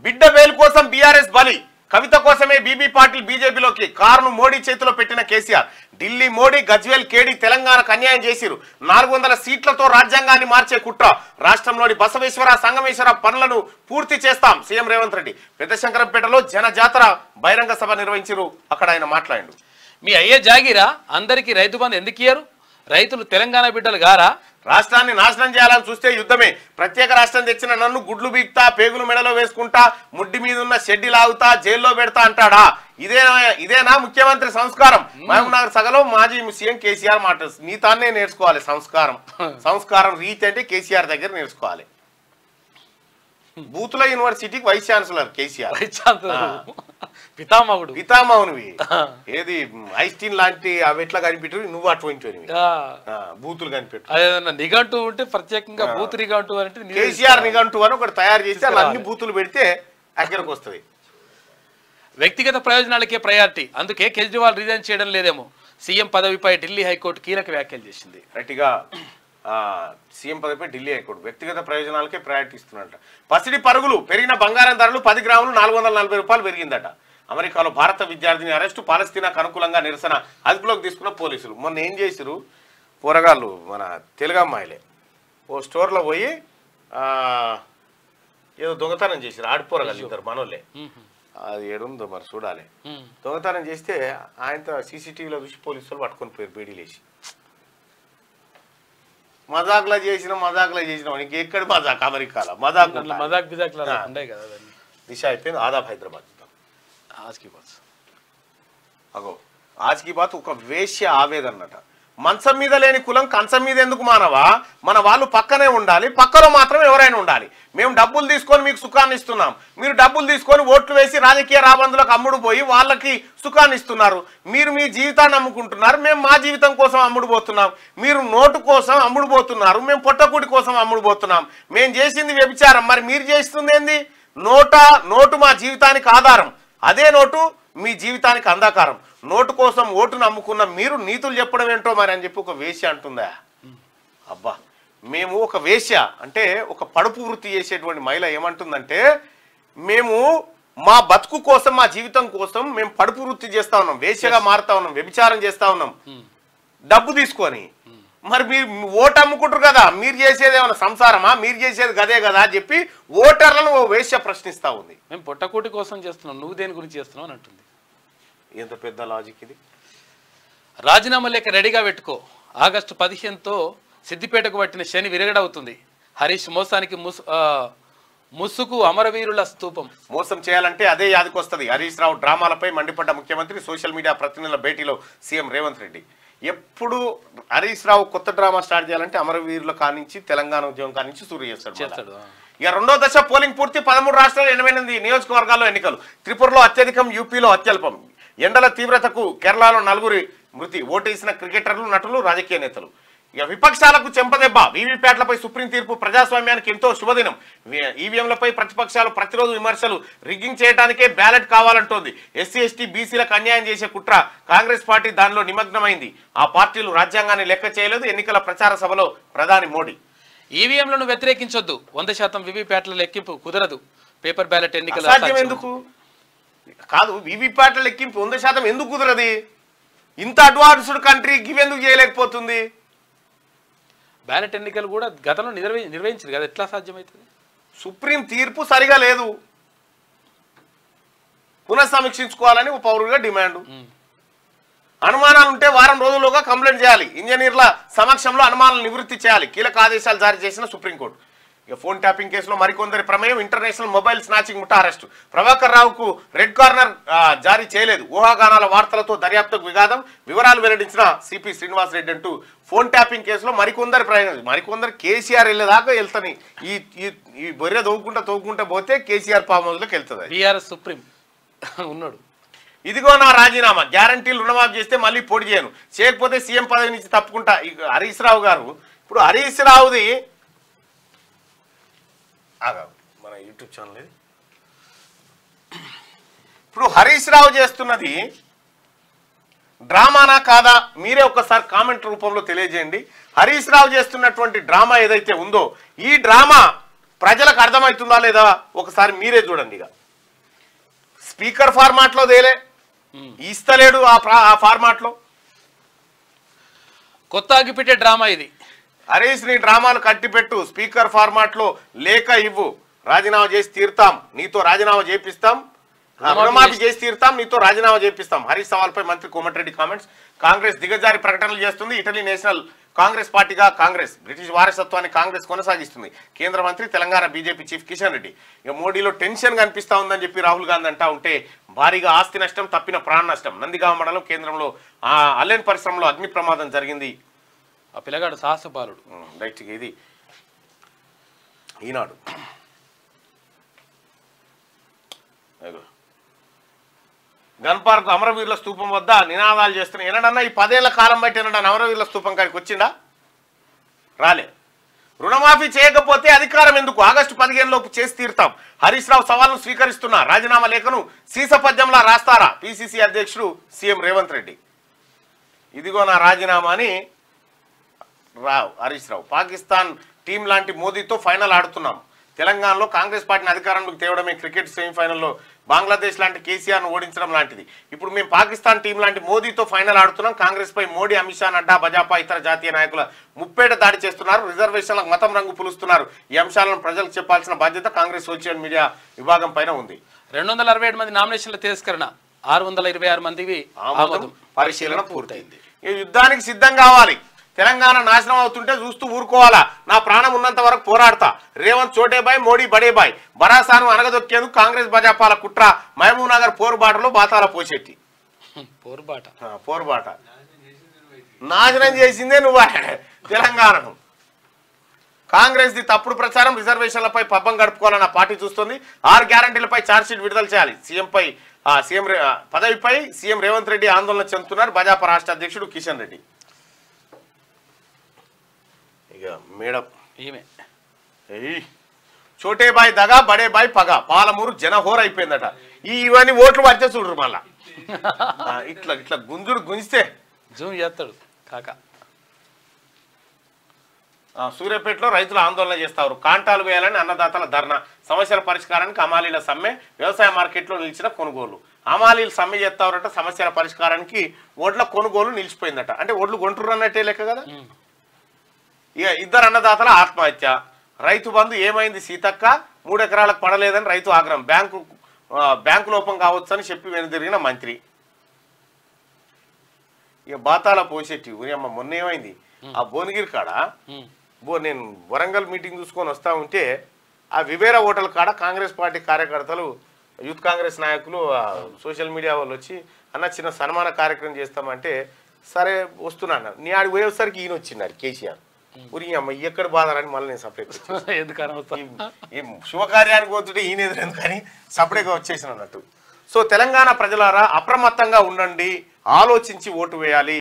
బిడ్డ వేలు కోసం బీఆర్ఎస్ బలి. కవిత కోసమే బీబీ పాటిల్ బీజేపీలోకి. కారును మోడీ చేతిలో పెట్టిన కేసీఆర్. ఢిల్లీ మోడీ, గజ్వేల్ కేడీ తెలంగాణకు అన్యాయం చేసిరు. 400 సీట్లతో రాజ్యాంగాన్ని మార్చే కుట్ర. రాష్ట్రంలోని బసవేశ్వర, సంగమేశ్వర పనులను పూర్తి చేస్తాం సీఎం రేవంత్ రెడ్డి. పెద్దశంకరంపేటలో జనజాతర బహిరంగ సభ నిర్వహించారు. అక్కడ ఆయన మాట్లాడిండు. మీ అయ్యే జాగిరా అందరికీ రైతు బంధు ఎందుకు ఇయ్యరు? రైతులు తెలంగాణ బిడ్డలు గారా? రాష్ట్రాన్ని నాశనం చేయాలని చూస్తే యుద్ధమే. ప్రత్యేక రాష్ట్రం తెచ్చిన నన్ను గుడ్లు బీక్తా, పేగులు మెడలో వేసుకుంటా, ముడ్డి మీద ఉన్న షెడ్డి లాగుతా, జైల్లో పెడతా అంటాడా? ఇదేనా ముఖ్యమంత్రి సంస్కారం? మహబూబ్నగర్ సగలో మాజీ సీఎం కేసీఆర్ మాట. నీ తానే నేర్చుకోవాలి సంస్కారం రీతి అంటే కేసీఆర్ దగ్గర నేర్చుకోవాలి. బూతుల యూనివర్సిటీకి వైస్ ఛాన్సలర్ కేసీఆర్. పితామహునివి. ఏది ఐస్టీన్ లాంటి అవి ఎట్లా కనిపెట్టు, నువ్వు అటువంటి బూతులు కనిపెట్టు. నిఘంటు ఉంటే ప్రత్యేకంగా బూత్ నిఘంటు అంటే కేసీఆర్ నిఘంటు అని ఒకటి తయారు చేసి అలా అన్ని బూతులు పెడితే అక్కడికి వస్తుంది. వ్యక్తిగత ప్రయోజనాలకే ప్రయారిటీ, అందుకే కేజ్రీవాల్ రిజైన్ చేయడం లేదేమో. సీఎం పదవిపై ఢిల్లీ హైకోర్టు కీలక వ్యాఖ్యలు చేసింది. గట్టిగా సీఎం పదవిపై ఢిల్లీ హైకోర్టు వ్యక్తిగత ప్రయోజనాలకే ప్రయారిటీ ఇస్తున్నట్ట. పసిడి పరుగులు పెరిగిన బంగారం ధరలు 10 గ్రాములు 440 రూపాయలు పెరిగిందట. అమెరికాలో భారత విద్యార్థిని అరెస్టు, పాలస్తీనాకు అనుకూలంగా నిరసన, అదుపులోకి తీసుకున్న పోలీసులు. మొన్న ఏం చేసిరు పోరగాళ్ళు, మన తెలుగు అమ్మాయిలే ఓ స్టోర్లో పోయి ఏదో దొంగతనం చేసిరు. ఆడిపోరగాళ్ళు ఇద్దరు మనోళ్ళే, అది ఏడుందో మరి చూడాలి. దొంగతనం చేస్తే ఆయనతో సీసీటీవీలో చూసి పోలీసులు పట్టుకొని పోయారు బీడీలేసి. మజాక్లా చేసిన నీకు ఎక్కడ మజాక్, అమెరికాలో మజాక్ దిశ అయిపోయింది. ఆదాబ్ హైదరాబాద్ అగో ఆజ్కి బాత్ ఒక వేశ్య ఆవేదన్నట. మంచం మీద లేని కులం కంచం మీద ఎందుకు మానవా, మన వాళ్ళు పక్కనే ఉండాలి, పక్కలో మాత్రం ఎవరైనా ఉండాలి. మేము డబ్బులు తీసుకొని మీకు సుఖాన్ని ఇస్తున్నాం, మీరు డబ్బులు తీసుకొని ఓట్లు వేసి రాజకీయ రాబందులకు అమ్ముడు పోయి వాళ్ళకి సుఖాన్ని ఇస్తున్నారు. మీరు మీ జీవితాన్ని అమ్ముకుంటున్నారు, మేము మా జీవితం కోసం అమ్ముడు పోతున్నాం. మీరు నోటు కోసం అమ్ముడు పోతున్నారు, మేము పొట్టకూడి కోసం అమ్ముడు పోతున్నాం. మేము చేసింది వ్యభిచారం, మరి మీరు చేస్తుంది ఏంది? నోటు మా జీవితానికి ఆధారం, అదే నోటు మీ జీవితానికి అంధకారం. నోటు కోసం ఓటును అమ్ముకున్న మీరు నీతులు చెప్పడం ఏంటో మరి అని చెప్పి ఒక వేశ్య అంటుందా? అబ్బా, మేము ఒక వేశ్య అంటే ఒక పడుపు వృత్తి చేసేటువంటి మహిళ ఏమంటుందంటే, మేము మా బతుకు కోసం మా జీవితం కోసం మేము పడుపు వృత్తి చేస్తా ఉన్నాం, వేశ్యగా మారుతా ఉన్నాం, వ్యభిచారం చేస్తా ఉన్నాం డబ్బు తీసుకొని. మరి మీరు ఓటు అమ్ముకుంటారు కదా, మీరు చేసేది ఏమైనా సంసారమా, మీరు చేసేది గదే కదా అని చెప్పి ఓటర్లను ఓ వేశ్య ప్రశ్నిస్తా ఉంది. మేము పొట్టకూటి కోసం చేస్తున్నాం, నువ్వు దేని గురించి చేస్తున్నావు అని అంటుంది. ఎంత పెద్ద లాజిక్ ఇది. రాజీనామా లేఖ రెడీగా పెట్టుకో, ఆగస్టు 15తో సిద్దిపేటకు పట్టిన శని విరగడవుతుంది. హరీష్ మోసానికి ముసుగు అమరవీరుల స్తూపం. మోసం చేయాలంటే అదే యాదికి వస్తుంది. హరీష్ రావు డ్రామాలపై మండిపడ్డ ముఖ్యమంత్రి, సోషల్ మీడియా ప్రతినిధుల భేటీలో సీఎం రేవంత్ రెడ్డి. ఎప్పుడు హరీష్ రావు కొత్త డ్రామా స్టార్ట్ చేయాలంటే అమరవీరుల కానించి తెలంగాణ ఉద్యమం కానించి సూర్య చేస్తాడు. ఇక రెండో దశ పోలింగ్ పూర్తి, 13 రాష్ట్రాలు 88 నియోజకవర్గాల్లో ఎన్నికలు. త్రిపురలో అత్యధికం, యూపీలో అత్యల్పం. ఎండల తీవ్రతకు కేరళలో 4 మృతి. ఓటేసిన క్రికెటర్లు, నటులు, రాజకీయ నేతలు. ఇక విపక్షాలకు చెంపదెబ్బ, వీవీప్యాట్లపై సుప్రీం తీర్పు ప్రజాస్వామ్యానికి ఎంతో శుభదినం. ఈవీఎంలపై ప్రతిపక్షాలు ప్రతిరోజు విమర్శలు, రిగ్గింగ్ చేయడానికే బ్యాలెట్ కావాలంటోంది. ఎస్సీ ఎస్టీ బీసీలకు అన్యాయం చేసే కుట్ర, కాంగ్రెస్ పార్టీ దానిలో నిమగ్నమైంది. ఆ పార్టీలు రాజ్యాంగాన్ని లెక్క చేయలేదు. ఎన్నికల ప్రచార సభలో ప్రధాని మోడీ. ఈవీఎంలను వ్యతిరేకించొద్దు, 100% వీవీప్యాట్ల లెక్కింపు కుదరదు. పేపర్ బ్యాలెట్ ఎన్నికల సాధ్యం ఎందుకు కాదు, వీవీప్యాట్ల లెక్కింపు 100% ఎందుకు కుదరది? ఇంత అడ్వాన్స్డ్ కంట్రీ ఇవెందుకు చేయలేకపోతుంది? బ్యాలెట్ ఎన్నికలు కూడా గతంలో నిర్వహించారు కదా, ఎట్లా సాధ్యమవుతుంది? సుప్రీం తీర్పు సరిగా లేదు, పునఃసమీక్షించుకోవాలని ఒక పౌరుడిగా డిమాండ్. అనుమానాలు ఉంటే వారం రోజుల్లోగా కంప్లైంట్ చేయాలి. ఇంజనీర్ల సమక్షంలో అనుమానాలు నివృత్తి చేయాలి. కీలక ఆదేశాలు జారీ చేసిన సుప్రీంకోర్టు. ఇక ఫోన్ ట్యాపింగ్ కేసులో మరికొందరి ప్రమేయం, ఇంటర్నేషనల్ మొబైల్ స్నాచింగ్ ముఠా అరెస్టు. ప్రభాకర్ రావుకు రెడ్ కార్నర్ జారీ చేయలేదు. ఊహాగానాల వార్తలతో దర్యాప్తుకు విఘాతం, వివరాలు వెల్లడించిన సిపి శ్రీనివాస్ రెడ్డి అంటూ ఫోన్ ట్యాపింగ్ కేసులో మరికొందరు కేసీఆర్ వెళ్ళేదాకా వెళ్తాని. ఈ బొర్రె తవ్వుకుంటా పోతే కేసీఆర్ ఫామ్ హౌస్లోకి వెళ్తుంది. బీఆర్ఎస్ సుప్రీం ఉన్నాడు. ఇదిగో నా రాజీనామా, గ్యారంటీలు రుణమాఫీ చేస్తే మళ్ళీ పోటీ చేయను, చేయకపోతే సీఎం పదవి నుంచి తప్పుకుంటా. హరీష్ రావు గారు, ఇప్పుడు హరీష్ రావుది మన యూట్యూబ్ ఛానల్ ఇది. ఇప్పుడు హరీష్ రావు చేస్తున్నది డ్రామానా కాదా? మీరే ఒకసారి కామెంట్ రూపంలో తెలియజేయండి. హరీష్ రావు చేస్తున్నటువంటి డ్రామా ఏదైతే ఉందో, ఈ డ్రామా ప్రజలకు అర్థమవుతుందా లేదా ఒకసారి మీరే చూడండి. ఇక స్పీకర్ ఫార్మాట్లో తేలే ఇస్తలేడు, ఆ ఫార్మాట్లో కొత్త అగ్గిపెట్టే డ్రామా ఇది. హరీష్ ని డ్రామాలు కట్టిపెట్టు, స్పీకర్ ఫార్మాట్ లో లేఖ ఇవ్వు, రాజీనామా చేసి తీరుతాం, నీతో రాజీనామా చేపిస్తాం, రుణమాఫీ చేసి తీరుతాం, నీతో రాజీనామా చేపిస్తాం. హరీష్ సవాల్పై మంత్రి కోమటిరెడ్డి కామెంట్స్. కాంగ్రెస్ దిగజారి ప్రకటనలు చేస్తుంది. ఇటలీ నేషనల్ కాంగ్రెస్ పార్టీగా కాంగ్రెస్ బ్రిటిష్ వారసత్వాన్ని కాంగ్రెస్ కొనసాగిస్తుంది. కేంద్ర మంత్రి, తెలంగాణ బీజేపీ చీఫ్ కిషన్ రెడ్డి. ఇక మోడీలో టెన్షన్ కనిపిస్తా ఉందని చెప్పి రాహుల్ గాంధీ అంటా ఉంటే, భారీగా ఆస్తి నష్టం, తప్పిన ప్రాణ నష్టం. నందిగామ మండలం కేంద్రంలో అల్లెన్ పరిశ్రమలో అగ్ని ప్రమాదం జరిగింది. ఆ పిల్లగాడు సాహసపాలుడు. రైట్, ఇది ఈనాడు. గన్ పార్క్ అమరవీరుల స్తూపం వద్ద నినాదాలు చేస్తున్నాయి. ఏనాడన్నా ఈ 10 ఏళ్ల కాలం బట్టి ఏనాడన్నా అమరవీరుల స్తూపం కాడికి వచ్చిండా? రాలే. రుణమాఫీ చేయకపోతే అధికారం ఎందుకు? ఆగస్టు 15 లోపు చేసి తీరుతాం. హరీష్ రావు సవాల్ను స్వీకరిస్తున్నా. రాజీనామా లేఖను సీసపద్యంలా రాస్తారా? పిసిసి అధ్యక్షుడు సీఎం రేవంత్ రెడ్డి. ఇదిగో నా రాజీనామా అని హరీష్ రావు. పాకిస్తాన్ టీం లాంటి మోదీతో ఫైనల్ ఆడుతున్నాం. తెలంగాణలో కాంగ్రెస్ పార్టీని అధికారంలోకి తేవడమే క్రికెట్ సెమీఫైనల్లో బంగ్లాదేశ్ లాంటి కేసీఆర్ను ఓడించడం లాంటిది. ఇప్పుడు మేము పాకిస్తాన్ టీం లాంటి మోదీతో ఫైనల్ ఆడుతున్నాం. కాంగ్రెస్ పై మోడీ, అమిత్ షా, నడ్డా, భాజపా ఇతర జాతీయ నాయకుల ముప్పేట దాడి చేస్తున్నారు. రిజర్వేషన్లకు మతం రంగు పులుస్తున్నారు. ఈ అంశాలను ప్రజలకు చెప్పాల్సిన బాధ్యత కాంగ్రెస్ సోషల్ మీడియా విభాగం పైన ఉంది. 267 మంది నామినేషన్ల తిరస్కరణ, 626 మందివి ఆమోదం, పరిశీలన పూర్తయింది. ఈ యుద్ధానికి సిద్ధం కావాలి. తెలంగాణ నాశనం అవుతుంటే చూస్తూ ఊరుకోవాలా? నా ప్రాణం ఉన్నంత వరకు పోరాడతా. రేవంత్ చోటేబాయ్, మోడీ బడేబాయ్. బరాసాను అనగదొక్కేందుకు కాంగ్రెస్ భాజపాల కుట్ర. మహబూబ్ నగర్ పోరుబాటలో బాతాల పోషెట్టి. పోరుబాట నాశనం చేసిందే నువ్వు తెలంగాణను. కాంగ్రెస్ ది తప్పుడు ప్రచారం. రిజర్వేషన్లపై పబ్బం గడుపుకోవాలన్న పార్టీ చూస్తుంది. 6 గ్యారంటీలపై ఛార్జ్షీట్ విడుదల చేయాలి. పదవిపై సీఎం రేవంత్ రెడ్డి ఆందోళన చెందుతున్నారు. భాజపా రాష్ట్ర అధ్యక్షుడు కిషన్ రెడ్డి. ఇక మేడం చోటేబాయ్ దగా, బడేబాయ్ పగ. పాలమూరు జనహోర అయిపోయిందట. ఇవన్నీ ఓట్లు పడితే చూడరు మళ్ళా. ఇట్లా ఇట్లా గుంజుడు గుంజితే జూమ్ చేస్తాడు కాక. సూర్యాపేటలో రైతులు ఆందోళన చేస్తారు. కాంటాలు వేయాలని అన్నదాతల ధర్నా. సమస్యల పరిష్కారానికి హమాలీల సమ్మె. వ్యవసాయ మార్కెట్లో నిలిచిన కొనుగోలు. హమాలీలు సమ్మె చేస్తారట. సమస్యల పరిష్కారానికి ఓట్ల కొనుగోలు నిలిచిపోయిందట. అంటే ఓట్లు కొంటురు అన్నట్టే లెక్క కదా. ఇక 2 అన్నదాతల ఆత్మహత్య. రైతు బంధు ఏమైంది సీతక్క? 3 ఎకరాలకు పడలేదని రైతు ఆగ్రహం. బ్యాంకు లోపం కావచ్చు అని చెప్పి వెనుదిరిగిన మంత్రి. ఇక బాతాల పోషెట్టి అమ్మ మొన్న ఏమైంది? ఆ భువనగిరి కాడ నేను వరంగల్ మీటింగ్ చూసుకొని వస్తా ఉంటే ఆ వివేరా హోటల్ కాడ కాంగ్రెస్ పార్టీ కార్యకర్తలు, యూత్ కాంగ్రెస్ నాయకులు, సోషల్ మీడియా వాళ్ళు వచ్చి అన్న చిన్న సన్మాన కార్యక్రమం చేస్తామంటే సరే వస్తున్నాను. నీ ఆడికి పోయేసరికి ఈయన వచ్చిన్నారు కేసీఆర్. అమ్మ ఎక్కడ బాధారని మళ్ళీ నేను సపరేట్ శుభకార్యానికి పోతుంటే ఈయన ఎదురు కానీ సపరేట్గా వచ్చేసిన అన్నట్టు. సో తెలంగాణ ప్రజలారా అప్రమత్తంగా ఉండండి, ఆలోచించి ఓటు వేయాలి.